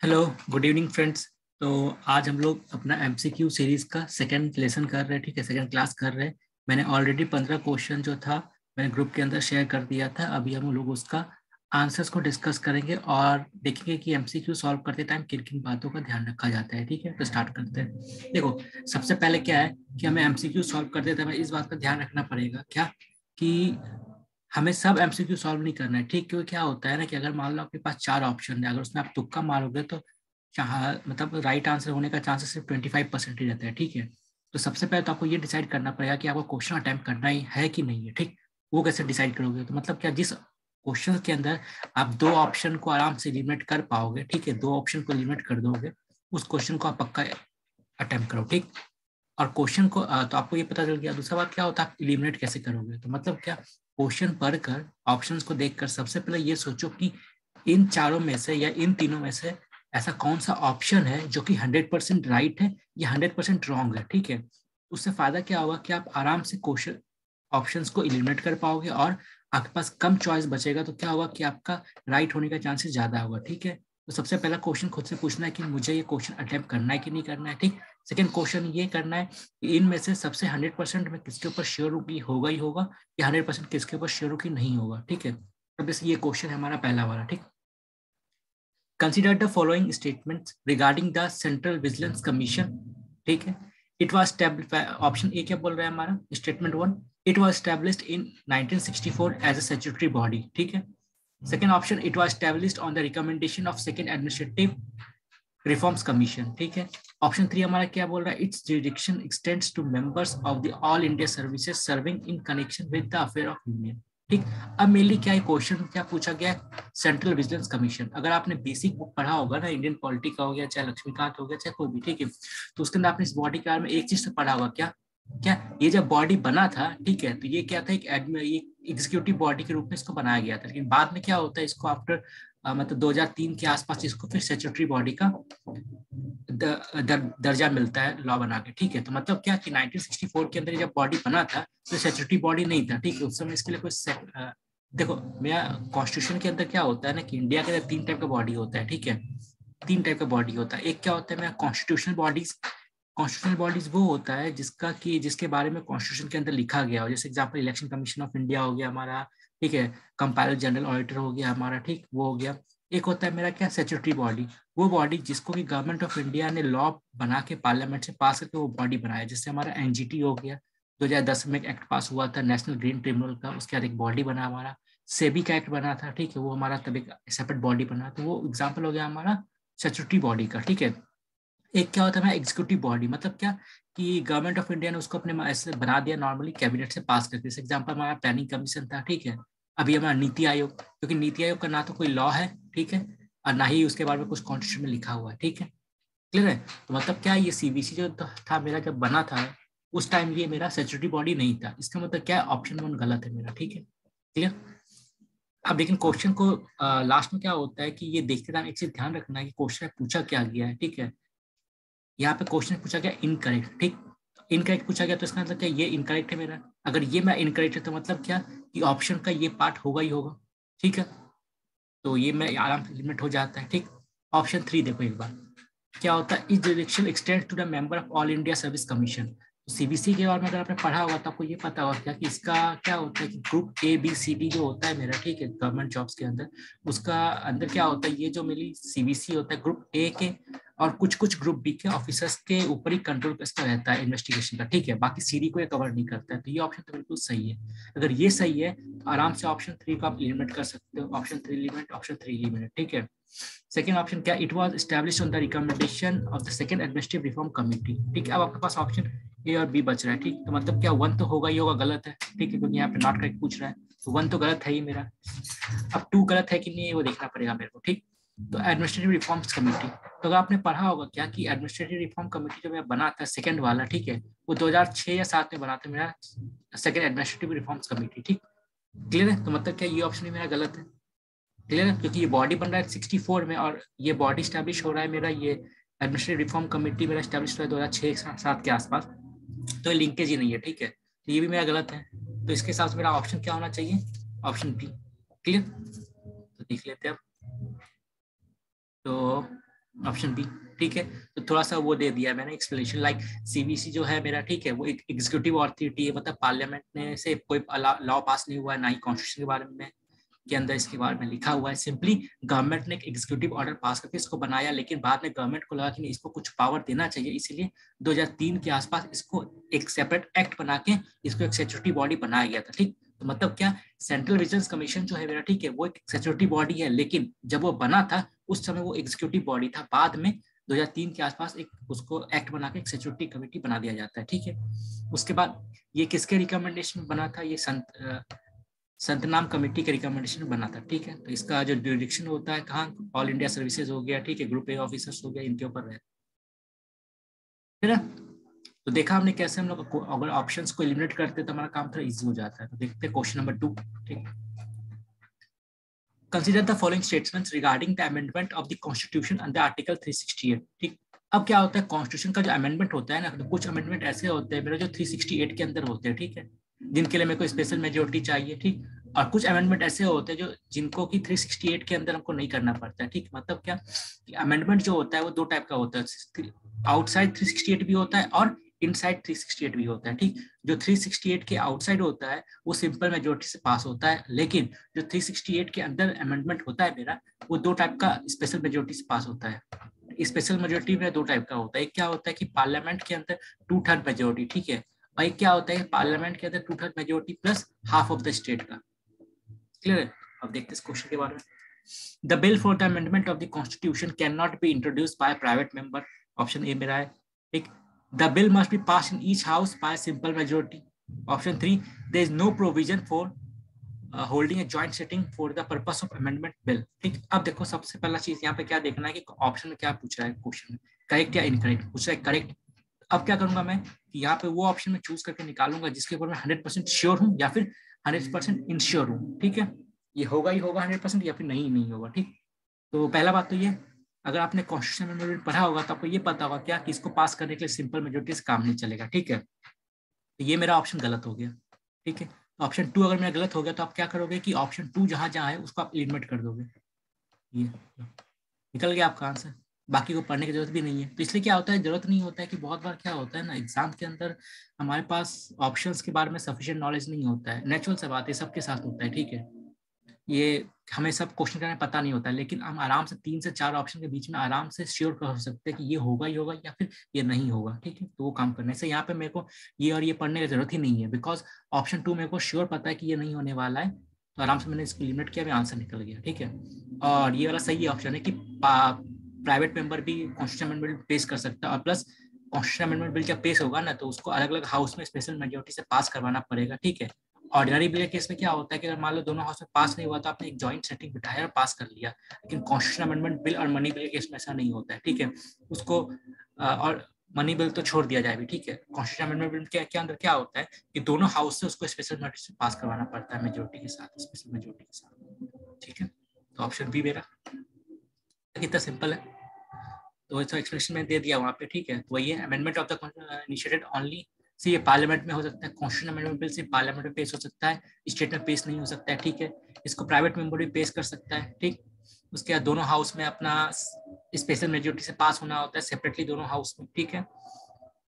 Hello, good evening friends. तो आज हम लोग अपना एमसीक्यू सीरीज का सेकंड लेसन कर रहे हैं, ठीक है, सेकंड क्लास कर रहे हैं। मैंने ऑलरेडी 15 क्वेश्चन जो था मैंने ग्रुप के अंदर शेयर कर दिया था। अभी हम लोग उसका आंसर्स को डिस्कस करेंगे और देखेंगे कि एमसीक्यू सॉल्व करते टाइम किन किन बातों का ध्यान रखा जाता है। ठीक है, तो स्टार्ट करते हैं। देखो, सबसे पहले क्या है कि हमें एमसीक्यू सॉल्व करते टाइम इस बात का ध्यान रखना पड़ेगा क्या कि हमें सब एमसीक्यू सॉल्व नहीं करना है। ठीक, क्योंकि क्या होता है ना कि अगर मान लो आपके पास 4 ऑप्शन है, अगर उसमें आप तुक्का मारोगे तो चाह मतलब राइट आंसर होने का चांसेस सिर्फ 25% ही रहता है। ठीक है, तो सबसे पहले तो आपको ये डिसाइड करना पड़ेगा कि आपको क्वेश्चन अटेम्प्ट करना ही है कि नहीं है। ठीक, वो कैसे डिसाइड करोगे? तो मतलब क्या, जिस क्वेश्चन के अंदर आप 2 ऑप्शन को आराम से एलिमिनेट कर पाओगे, ठीक है, 2 ऑप्शन को एलिमिनेट कर दोगे, उस क्वेश्चन को आप पक्का अटेम्प्ट करो। ठीक, और क्वेश्चन को तो आपको ये पता चल गया। दूसरा बात क्या होता है, आप एलिमिनेट कैसे करोगे? तो मतलब क्या, क्वेश्चन पढ़कर ऑप्शंस को देखकर सबसे पहले ये सोचो कि इन चारों में से या इन तीनों में से ऐसा कौन सा ऑप्शन है जो कि 100% राइट है या 100% रॉन्ग है। ठीक है, उससे फायदा क्या होगा कि आप आराम से क्वेश्चन ऑप्शंस को एलिमिनेट कर पाओगे और आपके पास कम चॉइस बचेगा, तो क्या होगा कि आपका राइट होने का चांसेस ज्यादा होगा। ठीक है, तो सबसे पहला क्वेश्चन खुद से पूछना है कि मुझे ये क्वेश्चन अटेम्प्ट करना है कि नहीं करना है। ठीक, सेकेंड क्वेश्चन ये करना है कि इनमें से सबसे 100% में किसके ऊपर श्योर हूँ कि होगा ही होगा या 100% किसके ऊपर श्योर हूँ कि नहीं होगा। ठीक है, तो बस ये क्वेश्चन है हमारा पहला वाला। ठीक, consider the following statements regarding the central vigilance commission. ठीक है, इट वाज ऑप्शन ए क्या बोल रहा है हमारा, statement 1, it was established in 1964 as a statutory body. ठीक है, second option, it was established on the recommendation of second administrative reforms commission. ठीक है, ऑप्शन 3 हमारा क्या बोल रहा है, its jurisdiction extends to members of the all India services serving in connection with the affair of union. ठीक, अब mainly क्या है क्वेश्चन क्या पूछा गया है, सेंट्रल विजिलेंस कमीशन। अगर आपने बेसिक बुक पढ़ा होगा ना, इंडियन पॉलिटी का हो गया, चाहे लक्ष्मीकांत हो गया, चाहे कोई भी, ठीक है, तो उसके अंदर आपने इस बॉडी के बारे में एक चीज तो पढ़ा होगा, क्या क्या ये जब बॉडी बना था, ठीक है, तो ये क्या था, एक एग्जीक्यूटिव बॉडी के रूप में इसको बनाया गया था। लेकिन बाद में क्या होता है, इसको आफ्टर मतलब 2003 के आसपास इसको फिर स्टैट्यूटरी बॉडी का दर्जा मिलता है लॉ बना के। ठीक है, तो मतलब क्या कि 1964 के अंदर जब बॉडी बना था तो स्टैट्यूटरी बॉडी नहीं था। ठीक है, उस समय इसके लिए कोई देखो, मेरा कॉन्स्टिट्यूशन के अंदर क्या होता है ना कि इंडिया के अंदर 3 टाइप का बॉडी होता है। ठीक है, 3 टाइप का बॉडी होता है। एक क्या होता है मेरा कॉन्स्टिट्यूशनल बॉडीज। कॉन्स्टिट्यूशनल बॉडीज वो होता है जिसके बारे में कॉन्स्टिट्यूशन के अंदर लिखा गया हो, जैसे example election commission of India हो गया हमारा, ठीक है, कंपाइलर जनरल ऑडिटर हो गया हमारा, ठीक, वो हो गया। एक होता है मेरा क्या, स्टैट्यूटरी बॉडी। वो बॉडी जिसको कि गवर्नमेंट ऑफ इंडिया ने लॉ बना के पार्लियामेंट से पास करके वो बॉडी बनाया, जैसे हमारा एनजीटी हो गया, 2010 में एक एक्ट पास हुआ था नेशनल ग्रीन ट्रिब्यूनल का, उसके बाद एक बॉडी बना हमारा, सेबी का एक्ट बना था, ठीक है, वो हमारा तब एक सेपरेट बॉडी बना, तो वो एग्जाम्पल हो गया हमारा स्टैट्यूटरी बॉडी का। ठीक है, एक क्या होता है हमारा एग्जीक्यूटिव बॉडी, मतलब क्या कि गवर्नमेंट ऑफ इंडिया ने उसको अपने ऐसे बना दिया नॉर्मली कैबिनेट से पास करके, जैसे एग्जाम्पल हमारा प्लानिंग कमीशन था। ठीक है, अभी हमारा नीति आयोग, क्योंकि नीति आयोग का ना तो कोई लॉ है, ठीक है, और ना ही उसके बारे में कुछ कॉन्स्टिट्यूशन में लिखा हुआ है। ठीक है, क्लियर है? तो मतलब क्या, ये सीबीसी जो था मेरा जब बना था उस टाइम ये मेरा स्टैट्यूटरी बॉडी नहीं था। इसका मतलब क्या, ऑप्शन 1 गलत है मेरा। ठीक है, क्लियर? अब लेकिन क्वेश्चन को लास्ट में क्या होता है कि ये देखते टाइम एक चीज ध्यान रखना है कि क्वेश्चन पूछा क्या गया है। ठीक है, यहाँ पे क्वेश्चन पूछा गया इनकरेक्ट। ठीक, इनकरेक्ट पूछा गया तो इसका मतलब क्या, ये इनकरेक्ट है मेरा। अगर ये मैं इनकरेक्ट है तो मतलब क्या कि ऑप्शन का ये पार्ट होगा ही होगा। ठीक है, तो ये मैं आराम से लिमिट हो जाता है। ठीक, ऑप्शन 3 देखो एक बार क्या होता है, इस direction extend to the member of all India service commission. CBC के बारे में अगर आपने पढ़ा होगा तो आपको ये पता होगा क्या कि इसका क्या होता है कि group A B C D जो होता है मेरा, ठीक है, गवर्नमेंट जॉब्स के अंदर, उसका अंदर क्या होता है, ये जो मेरी सीबीसी होता है ग्रुप ए के और कुछ कुछ ग्रुप बी के ऑफिसर्स के ऊपर ही कंट्रोल इसका रहता है इन्वेस्टिगेशन का। ठीक है, बाकी सीडी को ये कवर नहीं करता है, तो ये ऑप्शन तो बिल्कुल सही है। अगर ये सही है तो आराम से ऑप्शन 3 को आप एलिमिनेट कर सकते हो, ऑप्शन 3 एलिमिनेट, ऑप्शन 3 एलिमिनेट। ठीक है, सेकेंड ऑप्शन क्या, it was established on the recommendation of the second administrative reform committee. ठीक है, अब आपके पास ऑप्शन ए और बी बच रहा है। ठीक, तो मतलब क्या 1 तो होगा ही होगा, गलत है। ठीक है, क्योंकि यहाँ पे नॉट करेक्ट पूछ रहा है, तो 1 तो गलत है ही मेरा। अब 2 गलत है कि नहीं वो देखना पड़ेगा मेरे को। ठीक, तो एडमिनिस्ट्रेटिव रिफॉर्म्स कमेटी, तो अगर आपने पढ़ा होगा क्या कि एडमिनिस्ट्रेटिव रिफॉर्म कमेटी जो मैं बना था सेकंड वाला, ठीक है, वो 2006 या 7 में बना था मेरा सेकंड एडमिनिस्ट्रेटिव रिफॉर्म्स कमेटी। ठीक, क्लियर है? तो मतलब क्या ये ऑप्शन ही मेरा गलत है। क्लियर है? क्योंकि ये बॉडी बन रहा है 64 में और ये बॉडी स्टैब्लिश हो रहा है मेरा, ये एडमिनिस्ट्रेटिव रिफॉर्म कमेटी मेरा स्टैब्लिश हुआ है 2006-7 के आसपास, तो ये लिंकेज ही नहीं है। ठीक है, तो ये भी मेरा गलत है। तो इसके हिसाब से मेरा ऑप्शन क्या होना चाहिए, ऑप्शन बी। क्लियर? तो देख लेते हैं अब। तो ऑप्शन बी, ठीक है। तो थोड़ा सा वो दे दिया मैंने एक्सप्लेनेशन, लाइक सीबीसी जो है मेरा, ठीक है, वो एक एग्जीक्यूटिव अथॉरिटी है, मतलब पार्लियामेंट ने से कोई लॉ पास नहीं हुआ है, ना ही कॉन्स्टिट्यूशन के बारे में के अंदर इसके बारे में लिखा हुआ है। सिंपली गवर्नमेंट ने एक एग्जीक्यूटिव ऑर्डर पास करके इसको बनाया, लेकिन बाद में गवर्नमेंट को लगा कि नहीं, इसको कुछ पावर देना चाहिए, इसीलिए 2003 के आसपास इसको एक सेपरेट एक्ट बना के इसको एक स्टैट्यूटरी बॉडी बनाया गया था, ठीक। तो मतलब क्या, सेंट्रल विजिलेंस कमीशन जो है मेरा, ठीक है, वो एक स्टैट्यूटरी बॉडी है, लेकिन जब वो बना था उस समय वो एग्जीक्यूटिव बॉडी था। बाद में 2003 के आसपास एक उसको एक्ट बना के एक स्टैट्यूटरी कमेटी बना दिया जाता है, ठीक है। उसके बाद ये किसके रिकमेंडेशन बना था, ये संतनाम कमेटी के रिकमेंडेशन बना था, ठीक है। तो इसका जो जुरिडिक्शन होता है कहाँ, ऑल इंडिया सर्विसेज हो गया, ठीक है, ग्रुप ए ऑफिसर्स हो गया, इनके ऊपर रहता है ना। तो देखा हमने कैसे हम लोग अगर ऑप्शंस को एलिमिनेट करते तो हमारा काम थोड़ा इजी हो जाता है। तो देखते हैं क्वेश्चन नंबर 2, ठीक। Consider the following statements regarding the amendment of the constitution under article 368, ठीक। अब क्या होता है, कॉन्स्टिट्यूशन का जो अमेंडमेंट होता है ना, तो कुछ अमेंडमेंट ऐसे होते हैं मेरे जो 368 के अंदर होते हैं, ठीक है, जिनके लिए मेरे को स्पेशल मेजोरिटी चाहिए, ठीक। और कुछ अमेंडमेंट ऐसे होते हैं जो जिनको कि 368 के अंदर हमको नहीं करना पड़ता है, ठीक। मतलब क्या, अमेंडमेंट जो होता है वो दो टाइप का होता है, आउटसाइड 368 भी होता है और इनसाइड 368 भी होता है, ठीक। जो 368 के आउटसाइड होता है वो सिंपल मेजोरिटी से पास होता है, लेकिन जो 368 के अंदर अमेंडमेंट होता है मेरा, वो दो टाइप का स्पेशल मेजोरिटी से पास होता है। स्पेशल मेजोरिटी में दो टाइप का होता है, एक क्या होता है कि पार्लियामेंट के अंदर 2/3 मेजोरिटी, ठीक है, और एक क्या होता है पार्लियामेंट के अंदर 2/3 majority plus half of the state का। क्लियर है। अब देखते हैं इस क्वेश्चन के बारे में। The bill for the amendment of the constitution can not be introduced by private member, option A मेरा है, ठीक। The bill must be pass in each house by simple majority, option 3, there is no provision for holding a joint sitting for the purpose of amendment bill, ठीक। अब देखो सबसे पहला चीज यहाँ पे क्या देखना है कि ऑप्शन में क्या पूछ रहा है, क्वेश्चन में करेक्ट या इनकरेक्ट पूछ रहा है, करेक्ट। अब क्या करूंगा मैं कि यहाँ पे वो ऑप्शन में चूज करके निकालूंगा जिसके ऊपर मैं 100% श्योर हूँ या फिर 100% इनश्योर हूँ, ठीक है। ये होगा ही होगा 100% या फिर नहीं होगा, ठीक। तो पहला बात तो ये, अगर आपने कॉन्स्टिट्यूशन अमेंडमेंट पढ़ा होगा तो आपको ये पता होगा क्या कि इसको पास करने के लिए सिंपल मेजोरिटी से काम नहीं चलेगा, ठीक है। तो ये मेरा ऑप्शन गलत हो गया, ठीक है। ऑप्शन 2 अगर मेरा गलत हो गया तो आप क्या करोगे कि ऑप्शन 2 जहां जहां है उसको आप एलिमिनेट कर दोगे, ये निकल गया आपका आंसर, बाकी को पढ़ने की जरूरत भी नहीं है। तो इसलिए क्या होता है, जरूरत नहीं होता है कि बहुत बार क्या होता है ना, एग्जाम के अंदर हमारे पास ऑप्शंस के बारे में सफिशिएंट नॉलेज नहीं होता है। नेचुरल सा बात है, सबके साथ होता है, ठीक है। ये हमें सब क्वेश्चन करने पता नहीं होता है, लेकिन हम आराम से 3 से 4 ऑप्शन के बीच में आराम से श्योर कर सकते हैं कि ये होगा ही होगा या फिर ये नहीं होगा, ठीक है। तो वो काम करने से यहाँ पे मेरे को ये और ये पढ़ने की जरूरत ही नहीं है, बिकॉज ऑप्शन 2 मेरे को श्योर पता है कि ये नहीं होने वाला है। तो आराम से मैंने इसको लिमिट किया, मेरा आंसर निकल गया, ठीक है। और ये वाला सही ऑप्शन है कि प्राइवेट मेंबर भी कॉन्स्टिट्यूशन अमेंडमेंट पेश कर सकता है, और प्लस कॉन्स्टिट्यूशन अमेंडमेंट बिल जब पेश होगा ना तो उसको अलग अलग हाउस में स्पेशल मेजोरिटी से पास करवाना पड़ेगा, ठीक है। ऑर्डिनरी बिल के केस में क्या होता है कि अगर मान लो दोनों हाउस में पास नहीं हुआ तो आपने एक जॉइंट सेटिंग बिठाया और पास कर लिया, लेकिन कॉन्स्टिट्यूशन अमेंडमेंट बिल और मनी बिल के केस में ऐसा नहीं होता है, ठीक है। उसको और मनी बिल तो छोड़ दिया जाए भी, ठीक है। कॉन्स्टिट्यूशन अमेंडमेंट बिल के अंदर क्या होता है कि दोनों हाउस से उसको स्पेशल मेजोरिटी से पास करवाना पड़ता है, मेजोरिटी के साथ, स्पेशल मेजोरिटी के साथ, ठीक है। तो ऑप्शन बी मेरा कितना सिंपल है, तो इसका एक्सप्लेनेशन मैंने दे दिया वहाँ पे, ठीक है। तो वही है, amendment of the initiated only say ये पार्लियामेंट में हो सकता है, कॉन्स्टिट्यूशन अमेंडमेंट बिल से पार्लियामेंट में पेश हो सकता है, स्टेट में पेश नहीं हो सकता है, ठीक है। इसको प्राइवेट मेंबर भी पेश कर सकता है, ठीक। उसके बाद दोनों हाउस में अपना स्पेशल मेजोरिटी से पास होना होता है सेपरेटली दोनों हाउस में, ठीक है।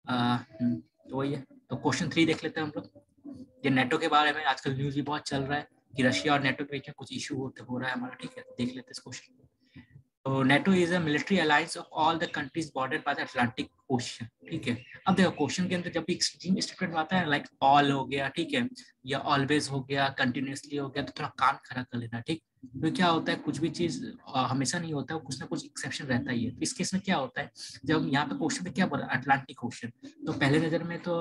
तो वही है। तो क्वेश्चन 3 देख लेते हैं हम लोग। ये नेटो के बारे में आजकल न्यूज भी बहुत चल रहा है कि रशिया और नेटो के बीच में कुछ इशू हो रहा है हमारा, ठीक है। देख लेते हैं इस क्वेश्चन को। तो NATO is a military alliance of all the countries bordered by the Atlantic Ocean, ठीक है। अब देखो क्वेश्चन के अंदर जब भी एक्सट्रीम स्टेटमेंट आता है लाइक ऑल हो गया, ठीक है, या ऑलवेज हो गया, कंटिन्यूअसली हो गया, तो थोड़ा कान खड़ा कर लेना, ठीक। तो क्या होता है, कुछ भी चीज हमेशा नहीं होता है, कुछ ना कुछ एक्सेप्शन रहता ही है। तो इस केस में क्या होता है, जब यहाँ पे क्वेश्चन में क्या बोला अटलांटिक ओशन, तो पहले नजर में तो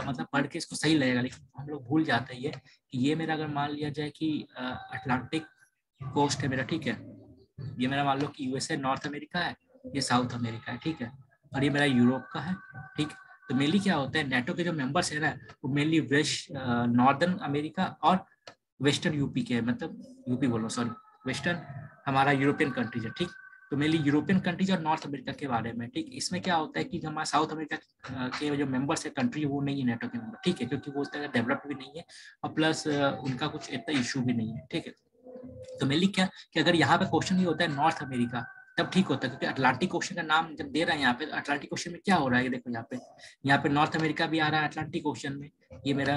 मतलब पढ़ के इसको सही लगेगा, लेकिन हम लोग भूल जाते हैं कि ये मेरा अगर मान लिया जाए कि अटलांटिक कोस्ट है मेरा, ठीक है, ये मेरा मान लो कि यूएसए नॉर्थ अमेरिका है, ये साउथ अमेरिका है, ठीक है, और ये मेरा यूरोप का है, ठीक। तो मेनली क्या होता है, नेटो के जो मेंबर्स है ना वो मेनली वेस्ट नॉर्दर्न अमेरिका और वेस्टर्न यूपी के, मतलब यूपी बोलो सॉरी, वेस्टर्न हमारा यूरोपियन कंट्रीज है, ठीक। तो मेनली यूरोपियन कंट्रीज और नॉर्थ अमेरिका के बारे में, ठीक। इसमें क्या होता है कि हमारा साउथ अमेरिका के जो मेंबर्स है कंट्री वो नहीं है नेटो के मेंबर, ठीक है, क्योंकि वो उस तरह डेवलप्ड भी नहीं है और प्लस उनका कुछ इतना इशू भी नहीं है, ठीक है। तो मेनली क्या कि अगर यहाँ पे क्वेश्चन ही होता है नॉर्थ अमेरिका, सब ठीक होता है, क्योंकि अटलांटिक ओशन का नाम जब दे रहे हैं यहाँ पे, तो अटलांटिक ओशन में क्या हो रहा है, ये देखो यहाँ पे नॉर्थ अमेरिका भी आ रहा है अटलांटिक ओशन में, ये मेरा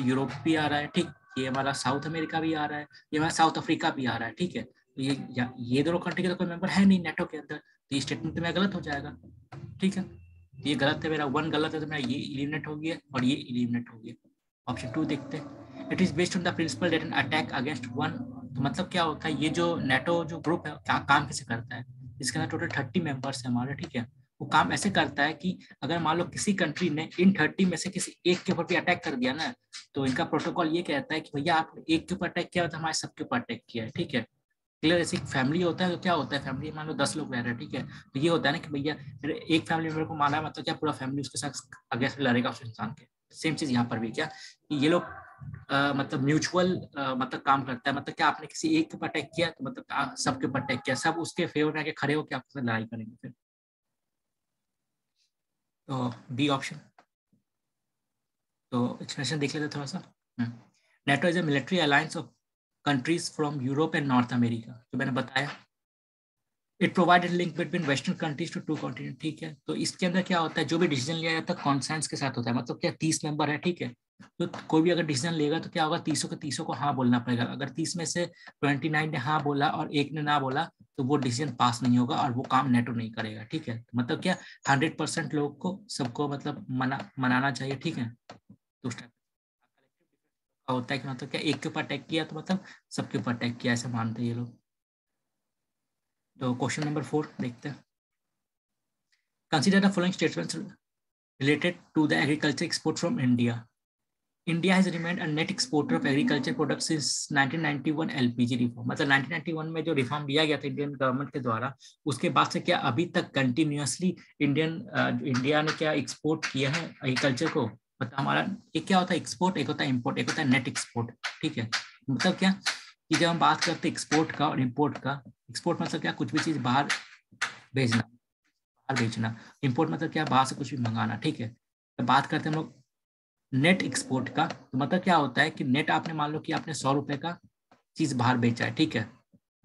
यूरोप भी आ रहा है, ठीक, ये हमारा साउथ अमेरिका भी आ रहा है, ये हमारा साउथ अफ्रीका भी आ रहा है, ठीक है। तो ये दोनों कंट्री का तो कोई मेंबर है नहीं नेटो के अंदर, तो ये स्टेटमेंट तो मेरा गलत हो जाएगा, ठीक है। ये गलत है, मेरा 1 गलत है, तो मेरा ये इलिमिनेट हो गया और ये इलिमिनेट हो गया। ऑप्शन 2 देखते हैं। It is based on the principal that an attack against one, तो मतलब क्या होता है, ये जो नेटो जो ग्रुप है क्या काम कैसे करता है, इसके अंदर टोटल 30 मेंबर्स है हमारे, ठीक है। वो काम ऐसे करता है कि अगर मान लो किसी कंट्री ने इन 30 में से किसी एक के ऊपर भी अटैक कर दिया ना, तो इनका प्रोटोकॉल ये कहता है कि भैया आप एक के ऊपर अटैक किया तो हमारे सबके ऊपर अटैक किया है, ठीक है। क्लियर। ऐसी फैमिली होता है तो क्या होता है, फैमिली मान लो 10 लोग रह रहे हैं, ठीक है, तो ये होता है ना कि भैया मेरे एक फैमिली मेंबर को मारा है, मतलब क्या पूरा फैमिली उसके साथ अगेंस्ट लड़ेगा उस इंसान के। सेम चीज यहाँ पर भी क्या, कि ये लोग मतलब म्यूचुअल मतलब काम करता है, मतलब क्या आपने किसी एक के ऊपर अटैक किया तो मतलब सबके ऊपर अटैक किया, सब उसके फेवर में आके खड़े होकर आपके साथ लड़ाई करेंगे फिर। तो बी ऑप्शन। तो एक्सप्लेनेशन देख लेते थोड़ा सा। NATO is a military alliance of countries from Europe and North America, जो मैंने बताया। It provided link between western countries to two continent, ठीक है। तो इसके अंदर क्या होता है, जो भी डिसीजन लिया जाता है कॉन्सेंस के साथ होता है, मतलब क्या 30 मेंबर है, ठीक है। तो कोई भी अगर डिसीजन लेगा तो क्या होगा, 30 के 30 को हाँ बोलना पड़ेगा। अगर 30 में से 29 ने हाँ बोला और एक ने ना बोला, तो वो डिसीजन पास नहीं होगा और वो काम नेटो नहीं करेगा, ठीक है। तो मतलब क्या 100% लोग को सबको मतलब मनाना चाहिए, ठीक है। तो उस टाइप का होता है कि मतलब क्या एक के ऊपर अटैक किया तो मतलब सबके ऊपर अटैक किया, ऐसे मानते हैं ये लोग। तो क्वेश्चन नंबर 4 देखते हैं। Consider the following statements related to the agriculture export from India. India has remained a net exporter of agriculture products since 1991 LPG reform. मतलब 1991 में जो रिफॉर्म लिया गया था इंडियन गवर्नमेंट के द्वारा, उसके बाद से क्या अभी तक कंटिन्यूअसली इंडिया ने क्या एक्सपोर्ट किया है एग्रीकल्चर को। मतलब हमारा एक क्या होता है एक्सपोर्ट, एक होता है इम्पोर्ट, एक होता है नेट एक्सपोर्ट, ठीक है। मतलब क्या कि जब हम बात करते हैं एक्सपोर्ट का और इम्पोर्ट का, एक्सपोर्ट मतलब क्या कुछ भी चीज बाहर भेजना, बेचना। इंपोर्ट मतलब क्या, बाहर से कुछ भी मंगाना, ठीक है। तो बात करते हैं हम लोग नेट एक्सपोर्ट का, तो मतलब क्या होता है कि नेट आपने मान लो कि आपने 100 रुपए का चीज बाहर बेचा है, ठीक है,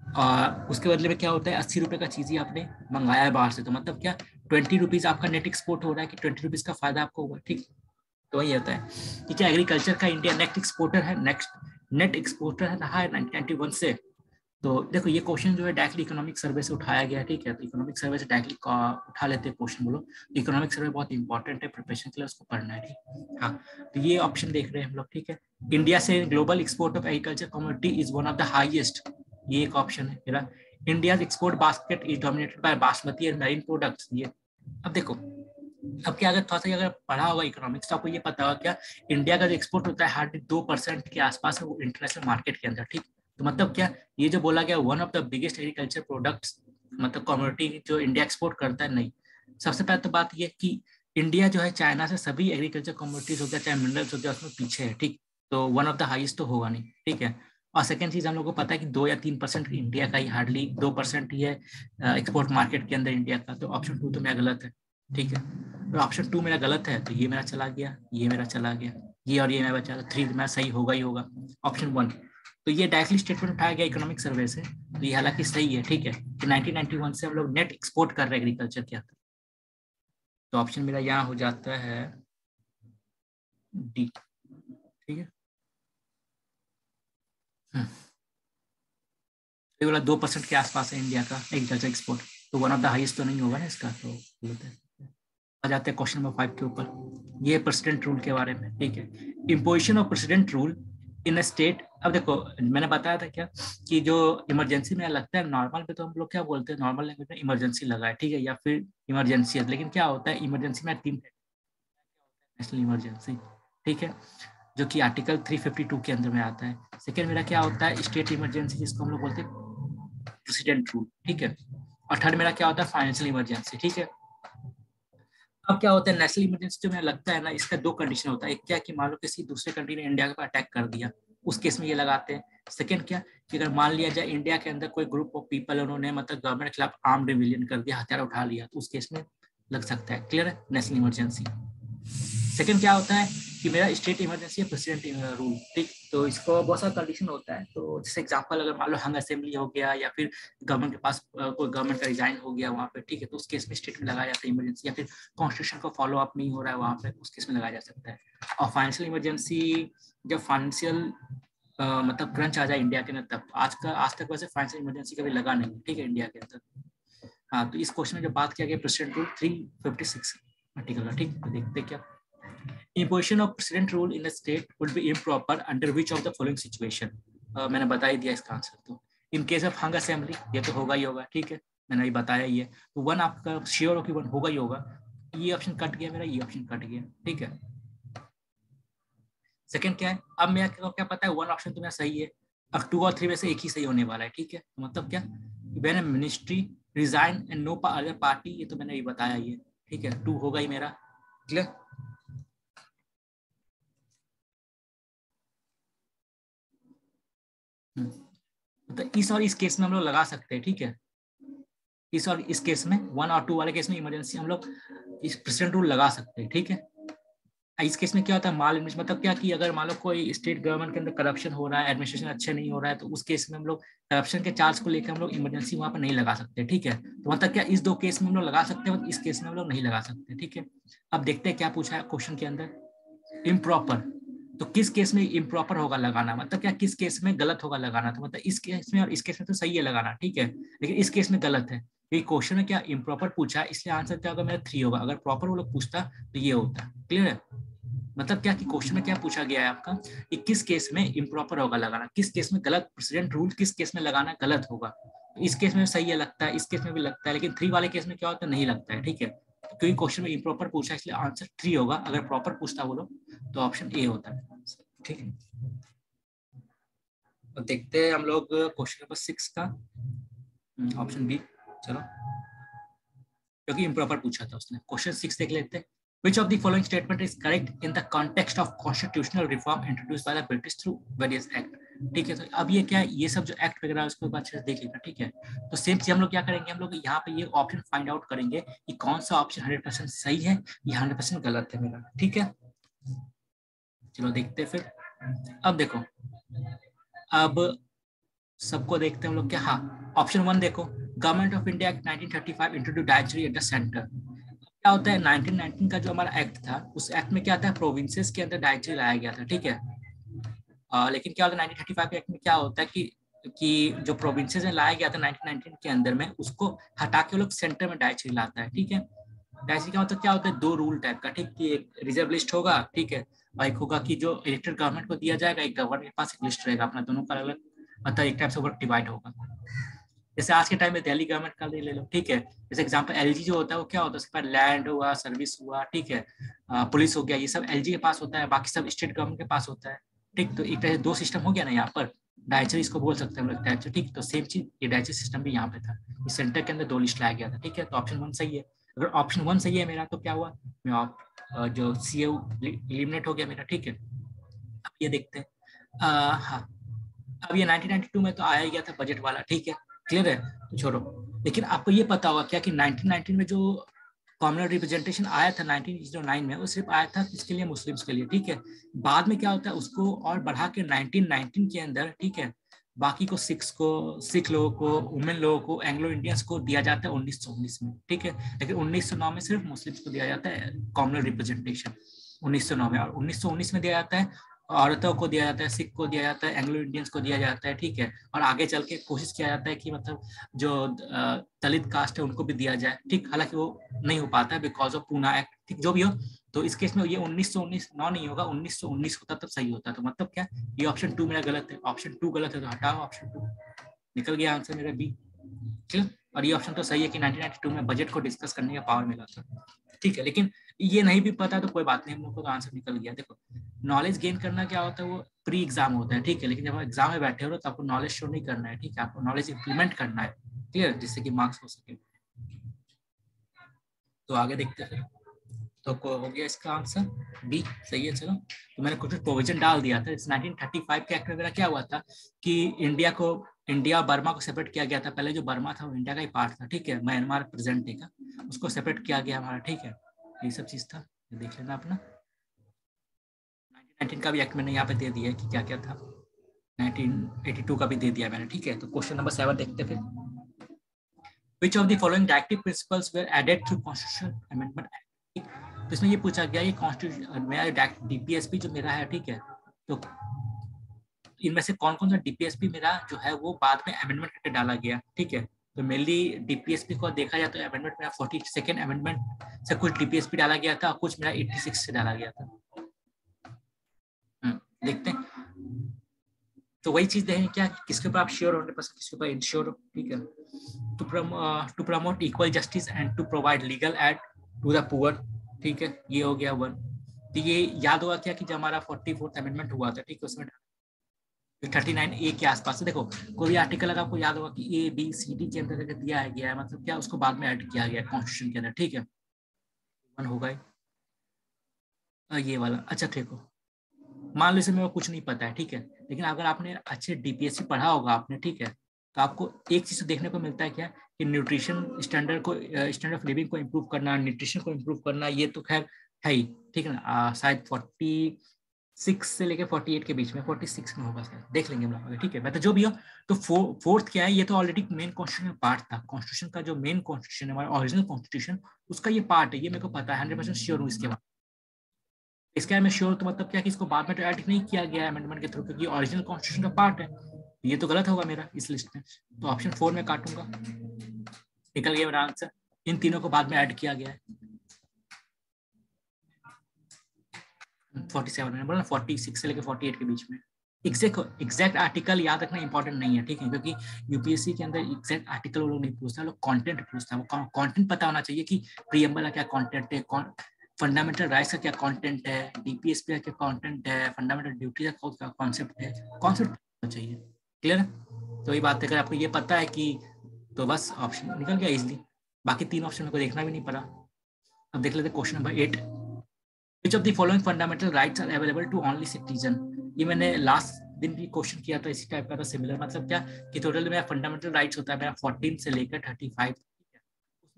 और उसके बदले में क्या होता है 80 रुपए का चीज ही आपने मंगाया है बाहर से, तो मतलब क्या 20 रुपीज आपका नेट एक्सपोर्ट हो रहा है कि 20 रुपीज का फायदा आपको हुआ, ठीक। तो वही होता है कि क्या एग्रीकल्चर का इंडिया नेट एक्सपोर्टर है, नेट एक्सपोर्टर है रहा है 1991 से। तो देखो ये क्वेश्चन जो है डायरेक्टली इकोनॉमिक सर्वे से उठाया गया है, ठीक है। तो इकोनॉमिक सर्वे से डायरेक्टली उठा लेते हैं क्वेश्चन, बोलो इकोनॉमिक सर्वे बहुत इंपॉर्टेंट है प्रिपरेशन के लिए, उसको पढ़ना है, ठीक। हाँ, तो ये ऑप्शन देख रहे हैं हम लोग, ठीक है। इंडिया से global export of agriculture commodity is one of the highest, ये एक ऑप्शन है मेरा। India export basket is dominated by basmati and marine products, ये। अब देखो, अब क्या अगर थोड़ा सा अगर पढ़ा होगा इकोनॉमिक्स तो आपको ये पता होगा क्या इंडिया का जो एक्सपोर्ट होता है हार्डली 2% के आसपास है वो इंटरनेशनल मार्केट के अंदर, ठीक। तो मतलब क्या ये जो बोला गया one of the biggest agriculture products मतलब कमोडिटी जो इंडिया एक्सपोर्ट करता है, नहीं। सबसे पहले तो बात ये कि इंडिया जो है चाइना से सभी एग्रीकल्चर कमोडिटीज हो गया चाहे मिनरल्स हो गया उसमें पीछे है, ठीक। तो वन ऑफ द हाईएस्ट तो होगा नहीं, ठीक है। और सेकंड चीज हम लोग को पता है कि 2 या 3% इंडिया का ही, हार्डली 2% ही है एक्सपोर्ट मार्केट के अंदर इंडिया का। तो ऑप्शन 2 तो मेरा गलत है, ठीक है। तो ऑप्शन 2 मेरा गलत है, तो ये मेरा चला गया, ये मेरा चला गया, ये और ये मेरा बचा, तो 3 मेरा सही होगा ही होगा। ऑप्शन 1, तो ये डायरेक्टली स्टेटमेंट उठाया गया इकोनॉमिक सर्वे से, तो ये हालांकि सही है, ठीक है, कि 1991 से हम लोग नेट एक्सपोर्ट कर रहे हैं एग्रीकल्चर के अंदर। तो ऑप्शन मेरा यहाँ हो जाता है डी, ठीक है। ये वाला 2% के आसपास है इंडिया का एग्रीकल्चर एक्सपोर्ट, तो वन ऑफ द हाईएस्ट तो नहीं होगा ना इसका, तो गलत है। आ जाते हैं क्वेश्चन नंबर 5 के ऊपर, ये प्रेसिडेंट रूल के बारे में, ठीक है। Imposition of president rule in a state. अब देखो मैंने बताया था क्या कि जो इमरजेंसी में लगता है, नॉर्मल पे तो हम लोग क्या बोलते हैं, नॉर्मल लैंग्वेज में इमरजेंसी लगा है, ठीक है, या फिर इमरजेंसी है। लेकिन क्या होता है इमरजेंसी में 3 नेशनल इमरजेंसी, ठीक है, जो कि आर्टिकल 352 के अंदर में आता है। सेकेंड मेरा क्या होता है स्टेट इमरजेंसी, जिसको हम लोग बोलते हैं प्रेसिडेंट रूल, ठीक है। और थर्ड मेरा क्या होता है फाइनेंशियल इमरजेंसी, ठीक है। अब क्या होता है नेशनल इमरजेंसी जो मुझे लगता है ना, इसका 2 कंडीशन होता है। एक क्या कि मान लो किसी दूसरे कंट्री ने इंडिया के ऊपर अटैक कर दिया, उस केस में ये लगाते हैं। सेकंड क्या कि अगर मान लिया जाए इंडिया के अंदर कोई ग्रुप ऑफ पीपल उन्होंने मतलब गवर्नमेंट के खिलाफ आर्म रिविलियन कर दिया, हथियार उठा लिया, तो उस केस में लग सकता है। क्लियर है, नेशनल इमरजेंसी। सेकंड क्या होता है कि मेरा स्टेट इमरजेंसी है प्रेसिडेंट रूल, ठीक। तो इसको बहुत सारा कंडीशन होता है। तो जैसे एग्जांपल अगर मान लो हंग असेंबली हो गया या फिर गवर्नमेंट के पास कोई गवर्नमेंट का रिजाइन हो गया वहाँ पे, ठीक है, तो उस केस में स्टेट में लगाया जाता है इमरजेंसी, या फिर कॉन्स्टिट्यूशन को फॉलो अप नहीं हो रहा है वहाँ पे, उस केस में लगाया जा सकता है। और फाइनेंशियल इमरजेंसी, जब फाइनेंशियल मतलब क्रंच आ जाए इंडिया के अंदर, तब आज तक वैसे फाइनेंशियल इमरजेंसी कभी लगा नहीं, ठीक है, इंडिया के अंदर। हाँ, तो इस क्वेश्चन में जो बात किया गया प्रेसिडेंट रूल 356 आर्टिकल का, ठीक। तो देखते क्या imposition of president rule in a state would be improper under which of the following situation। मैंने बता ही दिया इसका आंसर। तो in case of hung assembly ये तो होगा ही होगा, ठीक है, मैंने ये बताया ही है। तो वन आपका श्योर हो कि वन होगा ही होगा। ये ऑप्शन कट गया मेरा, ये ऑप्शन कट गया, ठीक है। सेकंड क्या है, अब मेरा क्या पता है, वन ऑप्शन तो मेरा सही है, अब 2 और 3 में से एक ही सही होने वाला है, ठीक है। तो मतलब क्या, when a ministry resign and no other party, ये तो मैंने ये बताया ही है, ठीक है। 2 होगा ही मेरा, क्लियर। तो इस और इस केस में हम लोग लगा सकते हैं, ठीक है। इस और इस केस में 1 और 2 वाले केस में इमरजेंसी हम लोग इस प्रेसिडेंट रूल लगा सकते हैं, ठीक है। इस केस में क्या होता है, माल मतलब क्या कि अगर मान लो कोई स्टेट गवर्नमेंट के अंदर करप्शन हो रहा है, एडमिनिस्ट्रेशन अच्छा नहीं हो रहा है, तो उस केस में हम लोग करप्शन के चार्ज को लेकर हम लोग इमरजेंसी वहां पर नहीं लगा सकते, ठीक है। तो मतलब क्या इस 2 केस में हम लोग लगा सकते हैं, इस केस में हम लोग नहीं लगा सकते, ठीक है। अब देखते हैं क्या पूछा है क्वेश्चन के अंदर, इम्प्रॉपर। तो किस केस में इम्प्रॉपर होगा लगाना, मतलब क्या किस केस में गलत होगा लगाना, तो मतलब इस केस में और इस केस में तो सही है लगाना, ठीक है, लेकिन इस केस में गलत है। ये क्वेश्चन में क्या इम्प्रॉपर पूछा है, इसलिए आंसर क्या होगा मेरा 3 होगा। अगर प्रॉपर वो लोग पूछता तो ये होता, क्लियर है। मतलब क्या कि क्वेश्चन में क्या पूछा गया है आपका कि किस केस में इम्प्रॉपर होगा लगाना, किस केस में गलत, प्रेसिडेंट रूल किस केस में लगाना गलत होगा। इस केस में सही है लगता है, इस केस में भी लगता है, लेकिन 3 वाले केस में क्या होता है, नहीं लगता है, ठीक है। क्योंकि क्वेश्चन में इम्प्रॉपर पूछा है, इसलिए आंसर 3 होगा। अगर प्रॉपर पूछता वो लोग तो ऑप्शन ए होता है, ठीक है। तो देखते हैं हम लोग क्वेश्चन नंबर 6 का, ऑप्शन बी, चलो, क्योंकि इम्प्रॉपर पूछा था उसने। क्वेश्चन 6 देख लेते हैं। Which of the following statement is correct in the context of constitutional reform introduced by the British through various act? ठीक है, तो अब ये क्या है, ये सब जो एक्ट वगैरह है उसको अच्छे से देख लेना, ठीक है। तो सेम चीज हम लोग क्या करेंगे, हम लोग यहाँ पे ये ऑप्शन फाइंड आउट करेंगे कि कौन सा ऑप्शन 100% सही है या 100% गलत है मेरा, ठीक है। चलो देखते हैं फिर। अब देखो, अब सबको देखते हैं हम लोग क्या, हाँ, ऑप्शन 1 देखो, government of India act 1935 introduce directory at the centre. क्या होता है, 1919 का जो हमारा एक्ट था, उस एक्ट में क्या था, प्रोविंसेस के अंदर डायरेक्टरी लाया गया था, ठीक है। लेकिन क्या होता है 1935 के एक्ट में क्या होता है कि जो प्रोविंसेस में लाया गया था 1919 के अंदर में, उसको हटा के लोग सेंटर में डायरेक्टरी लाता है, ठीक है। डायरेक्टरी का मतलब क्या होता है, 2 रूल टाइप का, ठीक, कि एक रिजर्व लिस्ट होगा, ठीक है, और एक होगा कि जो इलेक्टेड गवर्नमेंट को दिया जाएगा, एक गवर्नमेंट के पास एक लिस्ट रहेगा अपना, दोनों का अलग, मतलब एक टाइप से वर्क डिवाइड होगा। जैसे आज के टाइम में दिल्ली गवर्नमेंट का ले लो, ठीक है। जैसे एग्जांपल एलजी जो होता है वो क्या होता है, उसके पास लैंड हुआ, सर्विस हुआ, ठीक है, पुलिस हो गया, ये सब एलजी के पास होता है, बाकी सब स्टेट गवर्नमेंट के पास होता है, ठीक। तो एक तरह से 2 सिस्टम हो गया ना यहाँ पर, डायरेक्टरी इसको बोल सकते हैं हम लोग टाइप से, ठीक। तो सेम चीज ये डायरेक्टरी सिस्टम भी यहाँ पे था, इस सेंटर के अंदर 2 लिस्ट लाया गया था, ठीक है। तो ऑप्शन 1 सही है। अगर ऑप्शन 1 सही है मेरा, तो क्या हुआ, मैं जो सीएयू एलिमिनेट हो गया मेरा, ठीक है। अब ये देखते हैं, हाँ, अब ये 1992 में तो आया ही गया था बजट वाला, ठीक है, क्लियर है, तो छोड़ो। लेकिन आपको ये पता होगा क्या कि 1919 में जो कॉमनल रिप्रेजेंटेशन आया था 1909 में, वो सिर्फ आया था किसके लिए, मुस्लिम्स के लिए, ठीक है। बाद में क्या होता है, उसको और बढ़ा के 1919 के अंदर, ठीक है, बाकी को सिख लोगों को, वुमेन लोगों को, एंग्लो इंडियंस को दिया जाता है 1919 में, ठीक है। लेकिन 1909 में सिर्फ मुस्लिम्स को दिया जाता है कॉमनल रिप्रेजेंटेशन, 1909 में। और 1919 में दिया जाता है औरतों को दिया जाता है, सिख को दिया जाता है, एंग्लो इंडियंस को दिया जाता है, ठीक है। और आगे चल के कोशिश किया जाता है कि मतलब जो दलित कास्ट है उनको भी दिया जाए, ठीक। हालांकि वो नहीं हो पाता है बिकॉज ऑफ पूना एक्ट, ठीक, जो भी हो। तो इस केस में ये 1919 9 नहीं होगा, 1919 होता तब सही होता। तो मतलब क्या, ये ऑप्शन 2 मेरा गलत है, ऑप्शन 2 गलत है, तो हटाओ ऑप्शन 2, निकल गया आंसर मेरा बी, ठीक। और ये ऑप्शन तो सही है कि 1992 में बजट को डिस्कस करने का पावर मिला था, ठीक है। लेकिन ये नहीं भी पता तो कोई बात नहीं, हम लोग को तो आंसर निकल गया। देखो, नॉलेज गेन करना क्या होता है, वो प्री एग्जाम होता है, ठीक है। लेकिन जब आप एग्जाम में बैठे हो तो आपको नॉलेज शो नहीं करना है, ठीक है, आपको नॉलेज इंप्लीमेंट करना है, क्लियर, जिससे कि मार्क्स हो सके। तो आगे देखते हैं। तो हो गया इसका आंसर बी, सही है। चलो, तो मैंने कुछ प्रोविजन डाल दिया था। 1935 के एक्ट में क्या हुआ था कि इंडिया बर्मा को सेपरेट किया गया था। पहले जो बर्मा था वो इंडिया का ही पार्ट था, ठीक है, म्यांमार प्रेजेंट डे का, उसको सेपरेट किया गया हमारा, ठीक है। ये सब चीज था, देख लेना अपना। 19 का भी एक्ट मैंने यहाँ पे दे दिया है कि क्या क्या था, 1982 का भी दे दिया मैंने, ठीक है। तो क्वेश्चन नंबर 7 देखते हैं फिर। Which of the following directive principles were added through Constitutional Amendment Act? तो इसमें ये पूछा गया, ये कॉन्स्टिट्यूशन मेरा डीपीएसपी जो मेरा है, ठीक है, तो इनमें से कौन कौन सा डीपीएसपी मेरा जो है वो बाद में अमेंडमेंट करके डाला गया, ठीक है। तो मेनली डीपीएसपी को देखा जाए तो अमेंडमेंट मेरा 42nd अमेंडमेंट से कुछ डीपीएसपी डाला गया था, कुछ मेरा 86 से डाला गया था। देखते हैं, तो वही चीज देखें क्या, किसके ऊपर आप श्योर हो 100%, किसके ऊपर इनश्योर हो, ठीक है। To promote equal justice and to provide legal aid to the poor, ठीक है, ये हो गया 1। तो ये याद होगा क्या कि जब हमारा 44th अमेंडमेंट हुआ था, ठीक है, उसमें 39A के आसपास। देखो कोई भी आर्टिकल अगर आपको याद होगा कि ए बी सी डी के अंदर दिया गया है, मतलब क्या उसको बाद में ऐड किया गया कॉन्स्टिट्यूशन के अंदर, ठीक है। 1 होगा ये वाला। अच्छा देखो, मान लो इसमें कुछ नहीं पता है, ठीक है, लेकिन अगर आपने अच्छे डीपीएससी पढ़ा होगा आपने, ठीक है, तो आपको एक चीज देखने को मिलता है क्या कि न्यूट्रिशन स्टैंडर्ड को, स्टैंडर्ड ऑफ लिविंग को इम्प्रूव करना, न्यूट्रिशन को इम्प्रूव करना, ये तो खैर है ही, ठीक है ना। शायद 46 से लेकर 48 के बीच में, 46 में होगा शायद, देख लेंगे हम लोग, ठीक है। मैं तो जो भी हो, तो फोर्थ क्या है, ये तो ऑलरेडी मेन कॉन्स्टिट्यूशन पार्ट था, कॉन्स्टिट्यूशन का जो मेन कॉन्स्टिट्यूशन है हमारा ओरिजिनल कॉन्स्टिट्यूशन, उसका ये पार्ट है, ये मेरे को पता है, 100% श्योर हूँ इसके बाद। इसका मैं श्योर तो मतलब क्या कि इसको बाद में तो ऐड नहीं किया गया है अमेंडमेंट के थ्रू, क्योंकि ओरिजिनल कॉन्स्टिट्यूशन का पार्ट है। ये तो गलत होगा मेरा इस लिस्ट में, तो ऑप्शन 4 में काटूंगा, निकल गया मेरा आंसर। इन तीनों को बाद में ऐड किया गया है। 47 मैंने बोला ना, 46 से लेकर 48 के बीच में। एग्जैक्ट आर्टिकल याद रखना इंपॉर्टेंट नहीं है, ठीक है, क्योंकि यूपीएससी के अंदर एग्जैक्ट आर्टिकल वो लोग नहीं पूछता, लोग कंटेंट पूछता है। वो कंटेंट पता होना चाहिए कि प्रीएम्बल का क्या कंटेंट है, फंडामेंटल राइट्स का क्या कंटेंट है, डीपीएसपी का क्या कंटेंट है, फंडामेंटल ड्यूटी का क्या कॉन्सेप्ट है, कॉन्सेप्ट होना चाहिए। क्लियर? तो ये बात है, अगर आपको ये पता है कि तो बस ऑप्शन निकल गया इजिली, बाकी 3 ऑप्शन को देखना भी नहीं पड़ा। अब देख लेते question number 8। Which of the following fundamental rights are available to only citizen? ये मैंने लास्ट दिन भी क्वेश्चन किया था, इसी टाइप का था, सिमिलर। मतलब क्या कि टोटल मेरा फंडामेंटल राइट्स होता है मेरा 14 से लेकर 35।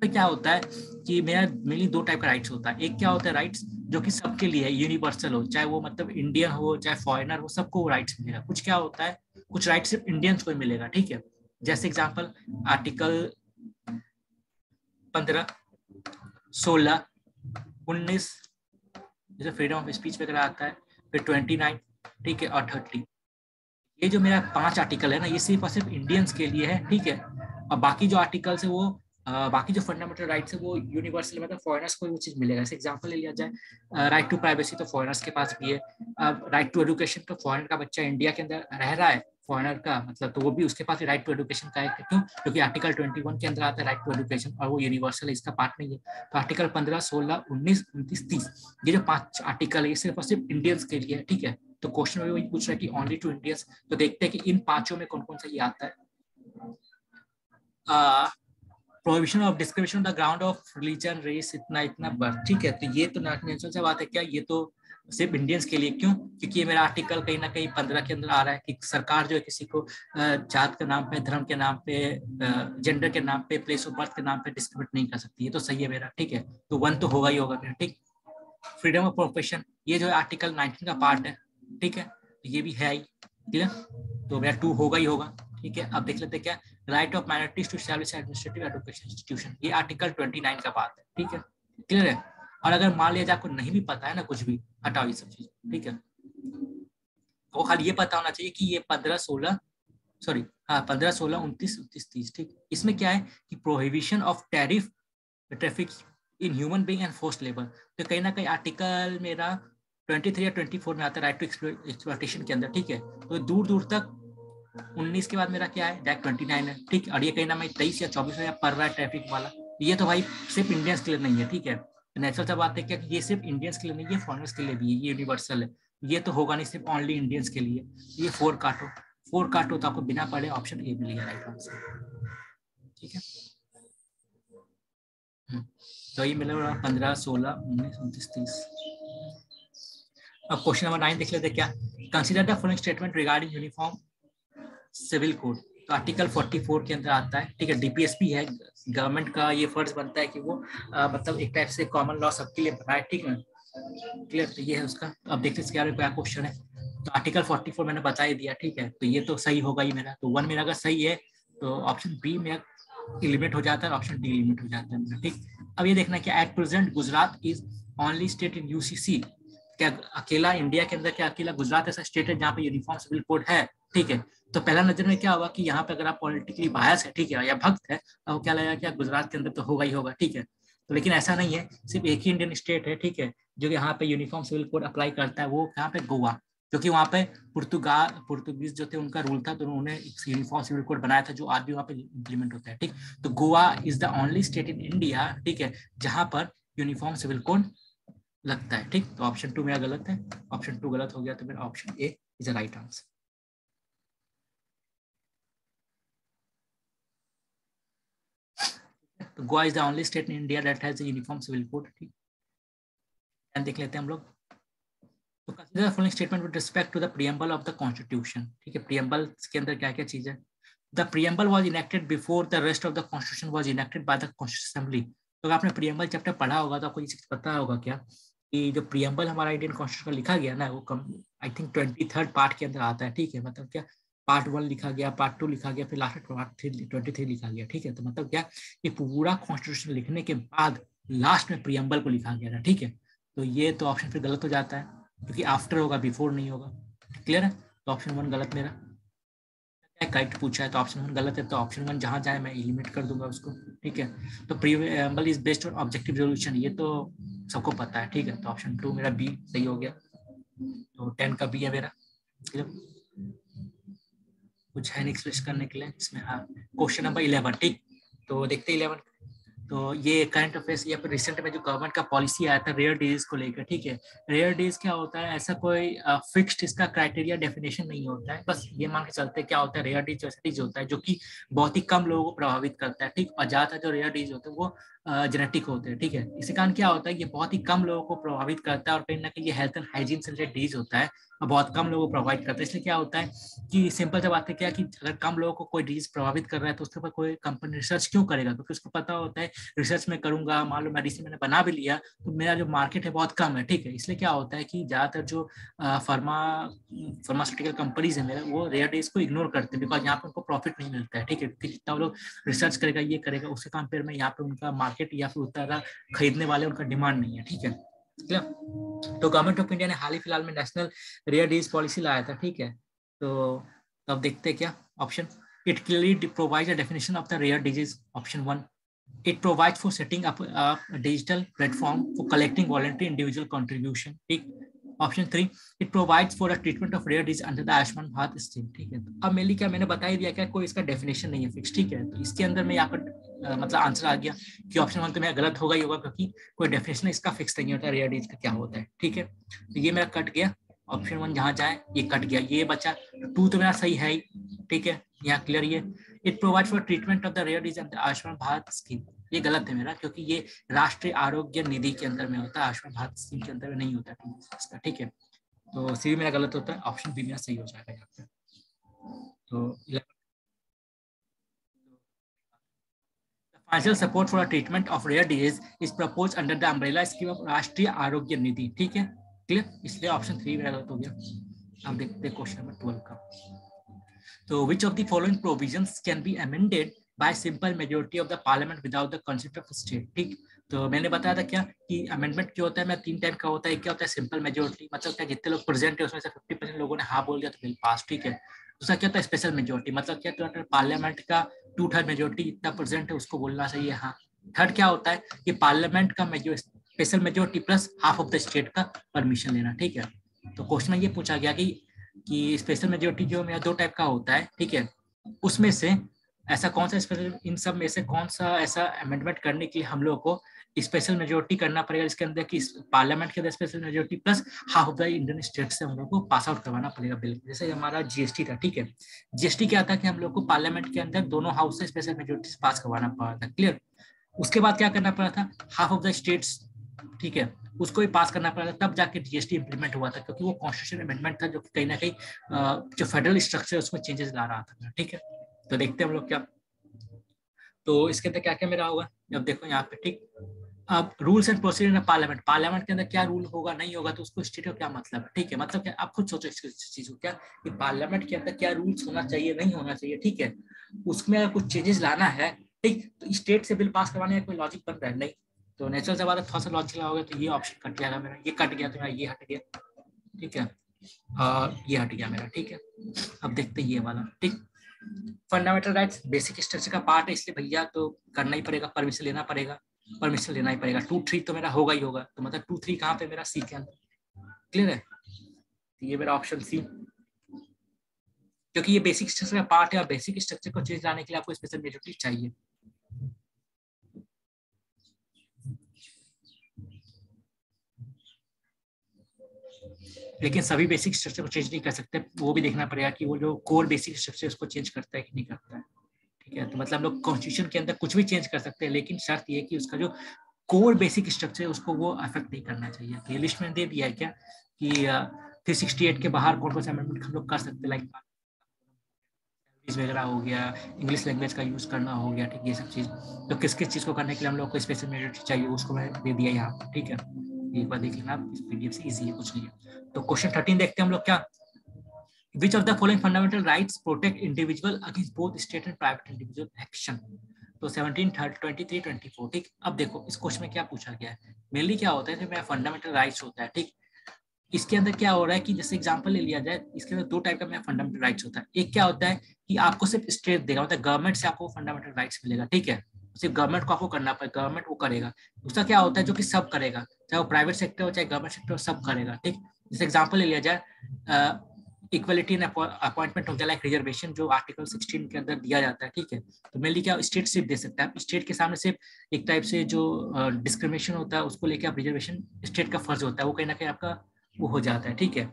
उसमें क्या होता है कि मेरा मेनली 2 टाइप का राइट्स होता है। एक क्या होता है राइट्स जो कि सबके लिए है, यूनिवर्सल हो, चाहे वो मतलब इंडियन हो चाहे फॉरेनर हो, सबको वो राइट्स मिलेगा। कुछ क्या होता है, कुछ राइट्स सिर्फ इंडियंस को ही मिलेगा, ठीक है। जैसे एग्जांपल आर्टिकल 15, 16, 19 जैसे फ्रीडम ऑफ स्पीच वगैरह आता है, फिर 29, ठीक है, और 30। ये जो मेरा 5 आर्टिकल है ना, ये सिर्फ और सिर्फ इंडियंस के लिए है, ठीक है। और बाकी जो आर्टिकल्स है वो बाकी जो फंडामेंटल राइट्स है वो यूनिवर्सल, मतलब फॉरेनर्स को वो चीज मिलेगा। जैसे एग्जांपल ले लिया जाए, राइट टू प्राइवेसी तो फॉरेनर्स के पास भी है। राइट टू एजुकेशन तो फॉरेनर का बच्चा इंडिया के अंदर रह रहा है, फॉरेनर का मतलब, तो वो भी उसके पास राइट टू एजुकेशन का है। क्यों? क्योंकि आर्टिकल 21 के अंदर आता है राइट टू एजुकेशन, और वो यूनिवर्सल है, इसका पार्ट नहीं है। तो आर्टिकल 15, 16, 19, 29, 30, ये जो 5 आर्टिकल है ये सिर्फ और सिर्फ इंडियंस के लिए है, ठीक है। तो क्वेश्चन में वही पूछ रहा है कि ओनली टू इंडियंस। तो देखते हैं कि इन 5 में कौन कौन सा ये आता है। Prohibition of discrimination on the ground of religion, race, इतना बर्थ, ठीक है। तो ये तो नेचुरल सा बात है क्या, ये तो सिर्फ इंडियंस के लिए। क्यों? क्योंकि ये मेरा आर्टिकल कहीं ना कहीं 15 के अंदर आ रहा है कि सरकार जो है किसी को जात के नाम पे, धर्म के नाम पे, जेंडर के नाम पे, प्लेस ऑफ बर्थ के नाम पे डिस्क्रिमिनेट नहीं कर सकती। ये तो सही है मेरा, ठीक है। तो 1 तो होगा ही होगा मेरा, ठीक। फ्रीडम ऑफ प्रोफेशन, ये जो है आर्टिकल 19 का पार्ट है, ठीक है, तो ये भी है ही, क्लियर। तो मेरा 2 होगा ही होगा, ठीक है। अब देख लेते हैं क्या, right of minorities to establish administrative education institution, ये आर्टिकल 29 का बात है, ठीक है, क्लियर है। और अगर मान लिया जाए आपको नहीं भी पता है ना कुछ भी, हटाओ ये सब चीज, ठीक है। वो खाली ये पता होना चाहिए कि ये 15, 16, सॉरी हाँ 15, 16, 29, 30, ठीक। इसमें क्या है कि prohibition of tariff traffic in human being and forced labour. तो कहीं ना कहीं आर्टिकल मेरा 23 या 24 में आता है राइट टू एक्सप्लॉयटेशन के अंदर, ठीक है। तो दूर दूर तक 19 के बाद मेरा क्या है, डायरेक्ट 29 है, ठीक। और ये कहीं ना मैं 23 या 24 में पढ़ रहा है ट्रैफिक वाला, ये तो भाई सिर्फ इंडियंस के लिए नहीं है, ठीक है। नेचुरल सा बात है क्या, ये सिर्फ इंडियंस के लिए नहीं है, फॉरेनर्स के लिए भी है, ये यूनिवर्सल है। ये तो होगा नहीं सिर्फ ओनली इंडियंस के लिए। ये 4 काटो, 4 काटो तो आपको बिना पढ़े ऑप्शन ए मिलेगा राइट आंसर, ठीक है। तो ये मिलेगा 15, 16, 19, 29, 30। अब क्वेश्चन नंबर 9 देख लेते क्या, consider the following statement regarding uniform civil code. तो आर्टिकल 44 के अंदर आता है, ठीक है। डीपीएसपी है, गवर्नमेंट का ये फर्ज बनता है कि वो मतलब एक टाइप से कॉमन लॉ सबके लिए बनाए, ठीक है। क्लियर? तो ये है उसका। तो अब देखते हैं इसके बारे में क्या क्वेश्चन है। तो आर्टिकल 44 मैंने बता ही दिया, ठीक है। तो ये तो सही होगा ही मेरा, तो 1 मेरा अगर सही है तो ऑप्शन बी में एलिमिनेट हो जाता है, ऑप्शन डी एलिमिनेट हो जाता है मेरा, ठीक। अब ये देखना कि at present Gujarat is only state in UCC, क्या अकेला इंडिया के अंदर, क्या अकेला गुजरात ऐसा स्टेट है जहाँ पे यूनिफॉर्म सिविल कोड है, ठीक है। तो पहला नजर में क्या होगा कि यहाँ पे अगर आप पॉलिटिकली बायस है, ठीक है, या भक्त है, तो क्या लगेगा कि गुजरात के अंदर तो होगा ही होगा, ठीक है। तो लेकिन ऐसा नहीं है, सिर्फ एक ही इंडियन स्टेट है, ठीक है, जो यहाँ पे यूनिफॉर्म सिविल कोड अप्लाई करता है, वो यहाँ पे गोवा, क्योंकि वहाँ पे पुर्तगाल जो थे उनका रूल था, तो उन्होंने यूनिफॉर्म सिविल कोड बनाया था जो आज भी वहाँ पे इम्प्लीमेंट होता है, ठीक। तो Goa is the only state in India, ठीक है, जहाँ पर यूनिफॉर्म सिविल कोड लगता है, ठीक। तो ऑप्शन 2 मेरा गलत है, ऑप्शन 2 गलत हो गया, तो मेरा option A is the right answer. तो Goa is the only state in India that has uniform civil code, ठीक। देख लेते हैं हम लोग। तो consider following statement with respect to the preamble of the constitution, ठीक है। प्रीएम्बल के अंदर क्या क्या चीज है। The preamble was enacted before the rest of the constitution was enacted by the constitution assembly. तो आपने प्रीएम्बल चैप्टर पढ़ा होगा तो आपको ये चीज पता होगा क्या कि जो प्रीएम्बल हमारा इंडियन कॉन्स्टिट्यूशन लिखा गया ना, वो आई थिंक 23rd पार्ट के अंदर आता है, ठीक है। मतलब क्या पार्ट 1 लिखा गया, पार्ट 2 लिखा गया, फिर लास्ट पार्ट 23 लिखा गया, ठीक है। तो मतलब क्या ये पूरा कॉन्स्टिट्यूशन लिखने के बाद लास्ट में प्रीएम्बल को लिखा गया था, ठीक है। तो ये तो ऑप्शन फिर गलत हो जाता है, क्योंकि आफ्टर होगा, बिफोर नहीं होगा। क्लियर है? तो ऑप्शन 1 गलत मेरा। करेक्ट पूछा है तो ऑप्शन 1 गलत है, तो ऑप्शन 1 जहां जाए मैं एलिमिनेट कर दूंगा उसको, ठीक है। तो preamble is based on objective resolution, ये तो सबको पता है, ठीक है। तो ऑप्शन 2 मेरा बी सही हो गया। तो 10 का बी है मेरा। कुछ है नेक्स्ट करने के लिए इसमें। हाँ, क्वेश्चन नंबर 11, ठीक। तो देखते हैं 11। तो ये करंट अफेयर्स या फिर रिसेंट में जो गवर्नमेंट का पॉलिसी आया था रेयर डिजीज को लेकर, ठीक है। रेयर डिजीज क्या होता है, ऐसा कोई फिक्स्ड इसका क्राइटेरिया डेफिनेशन नहीं होता है, बस ये मान के चलते क्या होता है, रेयर डिजीज ऐसा डिजीज होता है जो कि बहुत ही कम लोगों को प्रभावित करता है, ठीक। और ज्यादातर जो रेयर डिजीज होते हैं वो जेनेटिक होते हैं, ठीक है। इसी कारण क्या होता है, ये बहुत ही कम लोगों को प्रभावित करता है, और कहीं ना कहीं ये हेल्थ एंड हाइजीन से रिलेटेड डिजीज होता है और बहुत कम लोगों को प्रभावित करता है। इसलिए क्या होता है कि सिंपल सा बात है क्या कि अगर कम लोगों को कोई डिजीज प्रभावित कर रहा है तो उसके ऊपर कोई कंपनी रिसर्च क्यों करेगा, क्योंकि उसको पता होता है रिसर्च में करूंगा, मान लो मेडिसिन मैंने बना भी लिया तो मेरा जो मार्केट है बहुत कम है, ठीक है। इसलिए क्या होता है कि ज्यादातर जो फार्मास्यूटिकल कंपनीज है मेरा, वो रेयर डिजीज को इग्नोर करते हैं, बिकॉज यहाँ पे उनको प्रॉफिट नहीं मिलता है, ठीक है। क्योंकि जितना वो लोग रिसर्च करेगा, ये करेगा, उसके कंपेयर में यहाँ पे उनका मार्केट या फिर उतना खरीदने वाले उनका डिमांड नहीं है, ठीक है। तो गवर्नमेंट ऑफ इंडिया ने हाल ही फिलहाल में नेशनल रेयर डिजीज पॉलिसी लाया था, ठीक है। तो अब देखते हैं क्या option. It clearly provides a definition of the rare disease, option 1। It provides for setting up a digital platform for collecting voluntary individual contribution, ठीक। Option 3, it provides for a treatment of rare disease under the Ayushman Bharat scheme, ठीक है। अब mainly क्या मैंने बता ही दिया क्या कोई इसका डेफिनेशन नहीं है फिक्स, ठीक है। तो इसके अंदर में यहाँ पर मतलब आंसर आ गया कि ऑप्शन 1 तो मेरा गलत होगा ही होगा, क्योंकि कोई डेफिनेशन इसका फिक्स नहीं होता रेयर डिजीज का क्या होता है, ठीक है। तो ये मेरा कट गया, ऑप्शन 1 जहां जाए ये कट गया, ये बचा। 2 तो मेरा सही है ही, ठीक है, यहाँ क्लियर। ये it provide for treatment of the rare disease under Ayushman Bharat scheme, ये गलत है मेरा, क्योंकि ये राष्ट्रीय आरोग्य निधि के अंदर में होता है, आयुष्मान भारत स्कीम के अंदर में नहीं होता इसका, ठीक है। तो सी मेरा गलत होता है, ऑप्शन बी मेरा सही हो जाएगा यहाँ पे। तो financial support for treatment of rare disease is propose under the umbrella scheme of Rashtriya Arogya निधि, ठीक है, क्लियर। इसलिए ऑप्शन 3 मेरा गलत हो गया। अब देखते हैं क्वेश्चन नंबर 12 का। तो which of the following provisions can be amended bye simple majority of the parliament without the consent of state, ठीक। तो मैंने बताया था क्या कि अमेंडमेंट क्या होता है, मैं 3 टाइप का होता है। क्या होता है सिंपल मेजोरिटी, मतलब क्या जितने लोग प्रेजेंट है उसमें से 50% लोगों ने हाँ बोल दिया तो बिल पास, ठीक है। दूसरा क्या होता है स्पेशल मेजोरिटी, मतलब क्या तो पार्लियामेंट का 2/3 मेजोरिटी जितना प्रेजेंट है उसको बोलना चाहिए हाँ। थर्ड क्या होता है कि पार्लियामेंट का special majority plus half of the state का परमिशन लेना, ठीक है। तो क्वेश्चन में ये पूछा गया कि स्पेशल मेजोरिटी जो मेरा 2 टाइप का होता है, ठीक है, उसमें से ऐसा कौन सा स्पेशल, इन सब में से कौन सा ऐसा अमेंडमेंट करने के लिए हम लोग को स्पेशल मेजोरिटी करना पड़ेगा, इसके अंदर कि पार्लियामेंट के अंदर special majority plus half of the Indian state से हम लोग को पास आउट करवाना पड़ेगा बिल। जैसे हमारा जीएसटी था, ठीक है। जीएसटी क्या था कि हम लोग को पार्लियामेंट के अंदर दोनों हाउस से स्पेशल मेजोरिटी से पास करवाना पड़ा था, क्लियर। उसके बाद क्या करना पड़ा था, हाफ ऑफ द स्टेट्स, ठीक है, उसको भी पास करना पड़ा था, तब जाके जीएसटी इंप्लीमेंट हुआ था, क्योंकि वो कॉन्स्टिट्यूशन अमेंडमेंट था जो कहीं ना कहीं जो फेडरल स्ट्रक्चर है उसमें चेंजेस ला रहा था, ठीक है। तो देखते हैं हम लोग क्या, तो इसके अंदर क्या क्या मेरा होगा, अब देखो यहाँ पे, ठीक। अब rules and procedure in parliament, parliament के अंदर क्या रूल होगा नहीं होगा तो उसको स्टेट का क्या मतलब है, ठीक है, मतलब क्या आप खुद सोचो इस चीज को क्या, कि पार्लियामेंट के अंदर क्या रूल्स होना चाहिए नहीं होना चाहिए, ठीक है, उसमें अगर कुछ चेंजेस लाना है, ठीक, तो स्टेट से बिल पास करवाने का कोई लॉजिक बन रहा है नहीं, तो नेचुरल सा बात है थोड़ा सा लॉजिक लगाओगे तो ये ऑप्शन कट जाएगा मेरा, ये कट गया तो मेरा ये हट गया, ठीक है, और ये हट गया मेरा, ठीक है। अब देखते हैं ये वाला, ठीक, फंडामेंटल राइट्स बेसिक स्ट्रक्चर का पार्ट है इसलिए भैया तो करना ही पड़ेगा, परमिशन लेना पड़ेगा, परमिशन लेना ही पड़ेगा, 2-3 तो मेरा होगा ही होगा, तो मतलब 2-3 कहाँ पे मेरा सी के अंदर, क्लियर है, तो ये मेरा ऑप्शन सी, क्योंकि ये बेसिक स्ट्रक्चर का पार्ट है और बेसिक स्ट्रक्चर को चेंज लाने के लिए आपको स्पेशल मेजॉरिटी चाहिए। लेकिन सभी बेसिक स्ट्रक्चर को चेंज नहीं कर सकते, वो भी देखना पड़ेगा कि वो जो कोर बेसिक स्ट्रक्चर उसको चेंज करता है कि नहीं करता है, ठीक है, तो मतलब हम लोग कॉन्स्टिट्यूशन के अंदर कुछ भी चेंज कर सकते हैं, लेकिन शर्त ये कि उसका जो कोर बेसिक स्ट्रक्चर है उसको वो अफेक्ट नहीं करना चाहिए। तो ये लिस्ट में दे दिया है क्या कि 368 के बाहर कौन कौन से अमेंडमेंट हम लोग कर सकते हैं, लाइक वगैरह हो गया, इंग्लिश लैंग्वेज का यूज करना हो गया, ठीक, ये सब चीज, तो किस किस चीज को करने के लिए हम लोग को स्पेशल मेजॉरिटी चाहिए उसको मैं दे दिया यहाँ पर, ठीक है, एक बार देख लेना आप, इस पीडीएफ से इजी है, कुछ नहीं है। तो क्वेश्चन 13 देखते हैं हम लोग क्या, which of the following fundamental rights protect individual against both state and private individual action। तो 17, 23, 24, ठीक, अब देखो इस क्वेश्चन में क्या पूछा गया है, मेनली क्या होता है कि फंडामेंटल राइट्स होता है, ठीक, इसके अंदर क्या हो रहा है कि जैसे एग्जांपल ले लिया जाए, इसके अंदर दो टाइप का फंडामेंटल राइट्स होता है, एक क्या होता है कि आपको सिर्फ स्टेट देगा, मतलब गवर्नमेंट से आपको फंडामेंटल राइट्स मिलेगा, ठीक है, सिर्फ गवर्नमेंट को आपको करना पड़ेगा, गवर्नमेंट वो करेगा। दूसरा क्या होता है जो कि सब करेगा, चाहे वो प्राइवेट सेक्टर हो चाहे गवर्नमेंट सेक्टर हो, सब करेगा, ठीक, जैसे एग्जाम्पल ले लिया जाए इक्वलिटी इन अपॉइंटमेंट हो गया, लाइक रिजर्वेशन जो आर्टिकल 16 के अंदर दिया जाता है, ठीक है, तो मेनली क्या स्टेट सिर्फ दे सकता है, स्टेट के सामने सिर्फ एक टाइप से जो डिस्क्रिमिनेशन होता है उसको लेके आप रिजर्वेशन स्टेट का फर्ज होता है, वो कहीं ना कहीं आपका वो हो जाता है, ठीक है।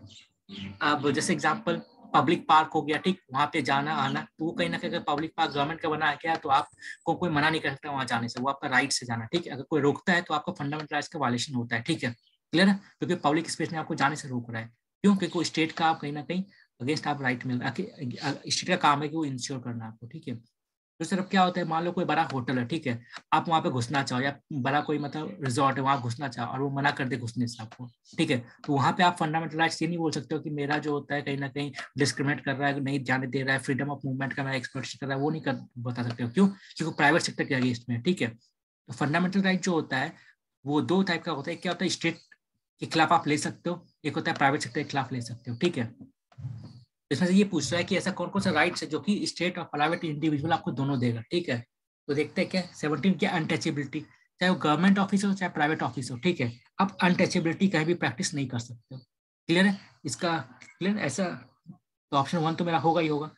अब जैसे एग्जांपल पब्लिक पार्क हो गया, ठीक, वहां पे जाना आना, तो वो कहीं ना कहीं अगर पब्लिक पार्क गवर्नमेंट का बना है तो आपको कोई मना नहीं कर सकता वहां जाने से, वो आपका राइट से जाना, ठीक है, अगर कोई रोकता है तो आपका फंडामेंटल राइट्स का वायलेशन होता है, ठीक है, क्लियर है, क्योंकि पब्लिक स्पेस में आपको जाने से रोक रहा है, क्यों, क्योंकि स्टेट का आप कहीं ना कहीं अगेंस्ट आप राइट मिल रहा है, स्टेट का काम है कि वो इंश्योर करना आपको, ठीक है। तो सिर्फ क्या होता है, मान लो कोई बड़ा होटल है, ठीक है, आप वहां पे घुसना चाहो, या बड़ा कोई मतलब रिजॉर्ट है वहां घुसना चाहो और वो मना कर दे घुसने से आपको, ठीक है, तो वहां पे आप फंडामेंटल राइट्स ये नहीं बोल सकते हो कि मेरा जो होता है कहीं ना कहीं डिस्क्रिमिनेट कर रहा है, नहीं जाने दे रहा है, फ्रीडम ऑफ मूवमेंट का मैं एक्सप्लोइटेशन कर रहा है, वो नहीं कर बता सकते हो, क्यों, क्योंकि प्राइवेट सेक्टर के अगेंस्ट में, ठीक है। तो फंडामेंटल राइट जो होता है वो दो टाइप का होता है, क्या होता है स्टेट के खिलाफ आप ले सकते हो, एक होता है प्राइवेट सेक्टर के खिलाफ ले सकते हो, ठीक है। इसमें से ये पूछ रहा है कि ऐसा कौन कौन सा राइट्स है जो कि स्टेट और प्राइवेट इंडिविजुअल आपको दोनों देगा, ठीक है। तो देखते हैं क्या 17 क्या अनटचेबिलिटी, चाहे वो गवर्नमेंट ऑफिस हो चाहे प्राइवेट ऑफिस हो, ठीक है, आप अनटचेबिलिटी कहीं भी प्रैक्टिस नहीं कर सकते हो, क्लियर है इसका, क्लियर ऐसा, तो ऑप्शन 1 तो मेरा होगा ही होगा,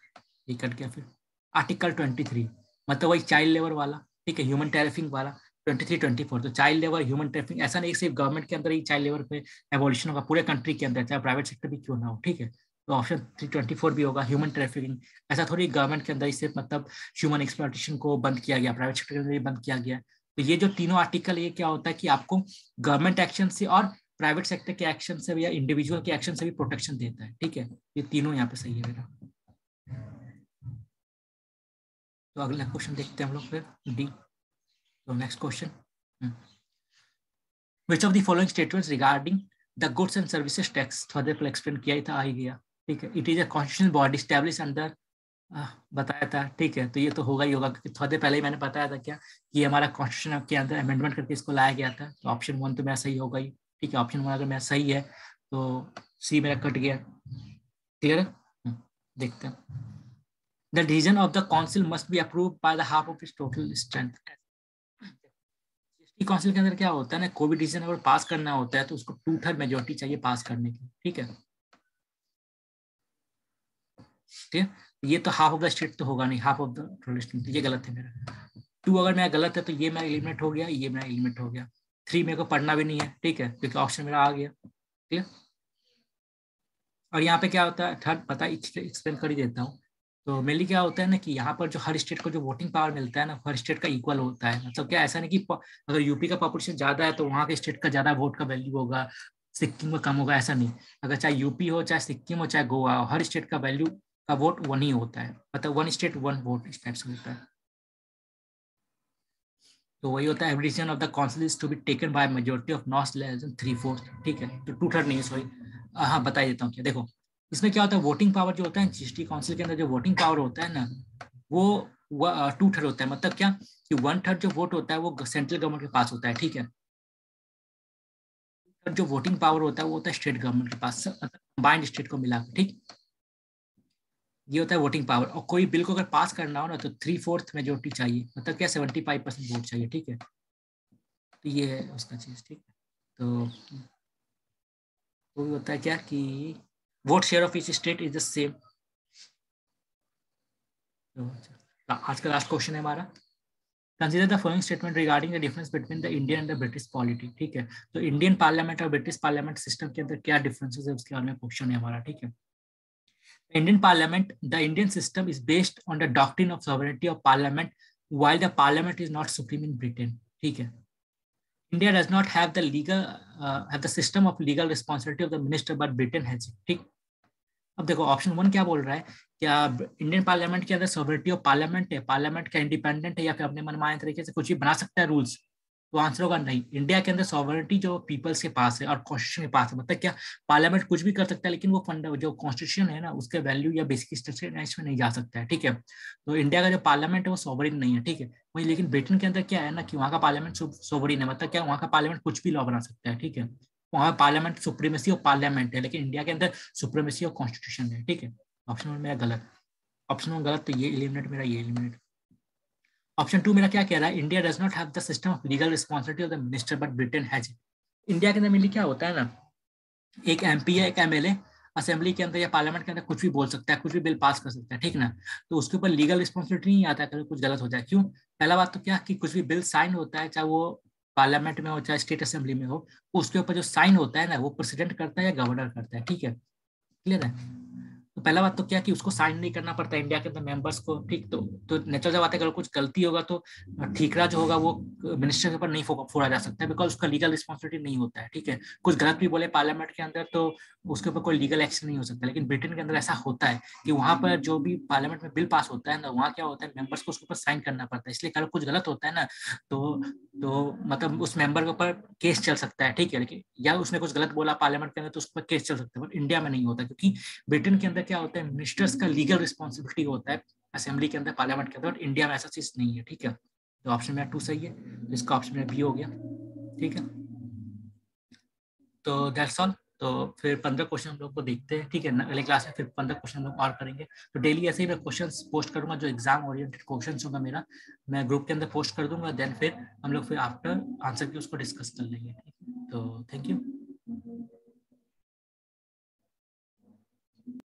ये कट गया। फिर आर्टिकल 23 मतलब वही चाइल्ड लेबर वाला, ठीक है, ह्यूमन ट्रैफिकिंग वाला, 23, 24, तो चाइल्ड लेबर ह्यूमन ट्रैफिकिंग, ऐसा नहीं सिर्फ गवर्नमेंट के अंदर ही चाइल्ड लेबर पे एबॉलिशन होगा, पूरे कंट्री के अंदर चाहे प्राइवेट सेक्टर भी क्यों ना हो, ठीक है, तो ऑप्शन 324 भी होगा ह्यूमन ट्रैफिकिंग। ऐसा थोड़ी गवर्नमेंट के अंदर ही सिर्फ मतलब ह्यूमन एक्सप्लॉयटेशन को बंद किया गया, प्राइवेट सेक्टर के अंदर बंद किया गया, तो ये जो तीनों आर्टिकल ये क्या होता है कि आपको गवर्नमेंट एक्शन से और प्राइवेट सेक्टर के एक्शन से या इंडिविजुअल के एक्शन से भी प्रोटेक्शन देता है, ठीक है, ये तीनों यहाँ पे सही है मेरा। तो अगला क्वेश्चन देखते हैं हम लोग फिर डी, तो next question, which of the following statements regarding the goods and services tax, थोड़ा देर पहले एक्सप्लेन किया ही था, आ ही गया, ठीक है, it is a constitutional body establish under, बताया था, ठीक है, तो ये तो होगा ही होगा क्योंकि थोड़ा देर पहले ही मैंने बताया था क्या कि हमारा कॉन्स्टिट्यूशन के अंदर अमेंडमेंट करके इसको लाया गया था, तो ऑप्शन 1 तो मेरा सही होगा ही, ठीक है, ऑप्शन 1 अगर मेरा सही है तो सी मेरा कट गया, क्लियर है। देखते हैं the decision of the council must be approved by the half of its total strength. Council के अंदर क्या होता है ना, कोई भी डिसीजन अगर पास करना होता है तो उसको 2/3 मेजोरिटी चाहिए पास करने की, ठीक है, ठीक है, ये तो हाफ ऑफ द स्टेट तो होगा नहीं, half of the total state, तो ये गलत है मेरा, 2 अगर मेरा गलत है तो ये मेरा एलिमिनेट हो गया, ये मेरा एलिमिनेट हो गया, 3 मेरे को पढ़ना भी नहीं है, ठीक है, क्योंकि ऑप्शन मेरा आ गया, ठीक है। और यहाँ पे क्या होता है थर्ड पता एक्सप्लेन कर ही देता हूँ, तो मेनली क्या होता है ना कि यहाँ पर जो हर स्टेट को जो वोटिंग पावर मिलता है ना हर स्टेट का इक्वल होता है, मतलब क्या ऐसा नहीं कि अगर यूपी का पॉपुलेशन ज्यादा है तो वहाँ के स्टेट का ज्यादा वोट का वैल्यू होगा, सिक्किम में कम होगा, ऐसा नहीं, अगर चाहे यूपी हो चाहे सिक्किम हो चाहे गोवा हो, हर स्टेट का वैल्यू का वोट वही होता है, मतलब 1 स्टेट 1 वोट इस टाइप से होता है। तो वही होता है, every decision of the council is to be taken by majority of not less than 3/4, ठीक है। तो 2/3 नहीं, सॉरी, हाँ बता देता हूँ क्या। देखो इसमें क्या होता है, वोटिंग पावर जो होता है जीएसटी काउंसिल के अंदर, जो वोटिंग पावर होता है ना, वो 2/3 होता है। मतलब क्या कि 1/3 जो वोट होता है वो सेंट्रल गवर्नमेंट के पास होता है, ठीक है। जो वोटिंग पावर होता है वो होता है स्टेट गवर्नमेंट के पास, मतलब कंबाइंड स्टेट को मिला, ठीक। ये होता है वोटिंग पावर। और कोई बिल को अगर पास करना हो ना तो 3/4 मेजोरिटी चाहिए, मतलब क्या 75% वोट चाहिए, ठीक है। तो ये है उसका चीज, ठीक है। तो वो होता है क्या कि vote share of each state is the same. तो आज का लास्ट क्वेश्चन है हमारा, consider the following statement regarding the difference between the Indian and the British polity, ठीक है। तो इंडियन पार्लियामेंट और ब्रिटिश पार्लियामेंट सिस्टम के अंदर क्या डिफरेंसेस है उसके बारे में क्वेश्चन है हमारा, ठीक है। Indian Parliament, the Indian system is based on the doctrine of sovereignty of Parliament, while the Parliament is not supreme in Britain. ठीक है. India does not have the have the system of legal responsibility of the minister, but Britain has it. ठीक. अब देखो option 1 क्या बोल रहा है, क्या इंडियन पार्लियामेंट के अंदर सॉवरेनिटी ऑफ पार्लियामेंट है, पार्लियामेंट का इंडिपेंडेंट है, या फिर अपने मनमाने तरीके से कुछ भी बना सकता है रूल्स। तो आंसर होगा नहीं। इंडिया के अंदर सॉवरेनिटी जो पीपल्स के पास है और कॉन्स्टिट्यूशन के पास है। मतलब क्या पार्लियामेंट कुछ भी कर सकता है, लेकिन वो फंड जो कॉन्स्टिट्यूशन है ना उसके वैल्यू या बेसिक स्ट्रक्चर इसमें नहीं जा सकता है, ठीक है। तो इंडिया का जो पार्लियामेंट है वो सॉवरेन नहीं है, ठीक है। वही लेकिन ब्रिटेन के अंदर क्या है ना कि वहाँ का पार्लियामेंट सॉवरेन है। मतलब क्या वहाँ का पार्लियामेंट कुछ भी लॉ बना सकता है, ठीक है। वहाँ पार्लियामेंट सुप्रीमेसी ऑफ पार्लियामेंट है, लेकिन इंडिया के अंदर सुप्रीमेसी ऑफ कॉन्स्टिट्यूशन है, ठीक है। ऑप्शन 1 मेरा गलत, ऑप्शन 1 गलत, तो ये एलिमिनेट, मेरा ये एलिमिनेट। ऑप्शन 2 मेरा क्या कह रहा है, India does not have the system of legal responsibility of the minister but Britain has it. India के अंदर मिली क्या होता है ना, एक एमपी है, एक एमएलए असेंबली के अंदर या पार्लियामेंट के अंदर कुछ भी बोल सकता है, कुछ भी बिल पास कर सकता है, ठीक ना। तो उसके ऊपर लीगल रिस्पॉन्सिबिलिटी नहीं आता है अगर कुछ गलत हो जाए। क्यों? पहला बात तो क्या कि कुछ भी बिल साइन होता है, चाहे वो पार्लियामेंट में हो चाहे स्टेट असेंबली में हो, उसके ऊपर जो साइन होता है ना वो प्रेसिडेंट करता है या गवर्नर करता है, ठीक है। क्लियर है। तो पहला बात तो क्या कि उसको साइन नहीं करना पड़ता इंडिया के अंदर मेंबर्स को, ठीक। तो नेचुरल सा बात है, अगर कुछ गलती होगा तो ठीकरा जो होगा वो मिनिस्टर के ऊपर नहीं फोड़ा जा सकता है, बिकॉज उसका लीगल रिस्पॉन्सिबिलिटी नहीं होता है, ठीक है। कुछ गलत भी बोले पार्लियामेंट के अंदर तो उसके ऊपर कोई लीगल एक्शन नहीं हो सकता। लेकिन ब्रिटेन के अंदर ऐसा होता है कि वहां पर जो भी पार्लियामेंट में बिल पास होता है ना, वहाँ क्या होता है मेंबर्स को उसके ऊपर साइन करना पड़ता है। इसलिए अगर कुछ गलत होता है ना तो मतलब उस मेंबर के ऊपर केस चल सकता है, ठीक है। लेकिन या उसने कुछ गलत बोला पार्लियामेंट के अंदर तो उस पर केस चल सकता है, बट इंडिया में नहीं होता, क्योंकि ब्रिटेन के अंदर क्या होता है मिनिस्टर्स का लीगल रिस्पॉन्सिबिलिटी होता है असेंबली के अंदर, पार्लियामेंट के अंदर, बट इंडिया में ऐसा चीज नहीं है, ठीक है। तो ऑप्शन मेरा 2 सही है, तो इसका ऑप्शन मेरा बी हो गया, ठीक है। तो दैट्स ऑल। तो फिर 15 क्वेश्चन हम लोग को देखते हैं, ठीक है। अगले क्लास में फिर 15 क्वेश्चन हम लोग और करेंगे। तो डेली ऐसे ही मैं क्वेश्चंस पोस्ट करूंगा, जो एग्जाम ओरिएंटेड क्वेश्चंस होगा मेरा, मैं ग्रुप के अंदर पोस्ट कर दूंगा। देन फिर हम लोग फिर आफ्टर आंसर की उसको डिस्कस कर लेंगे, ठीक है। तो थैंक यू।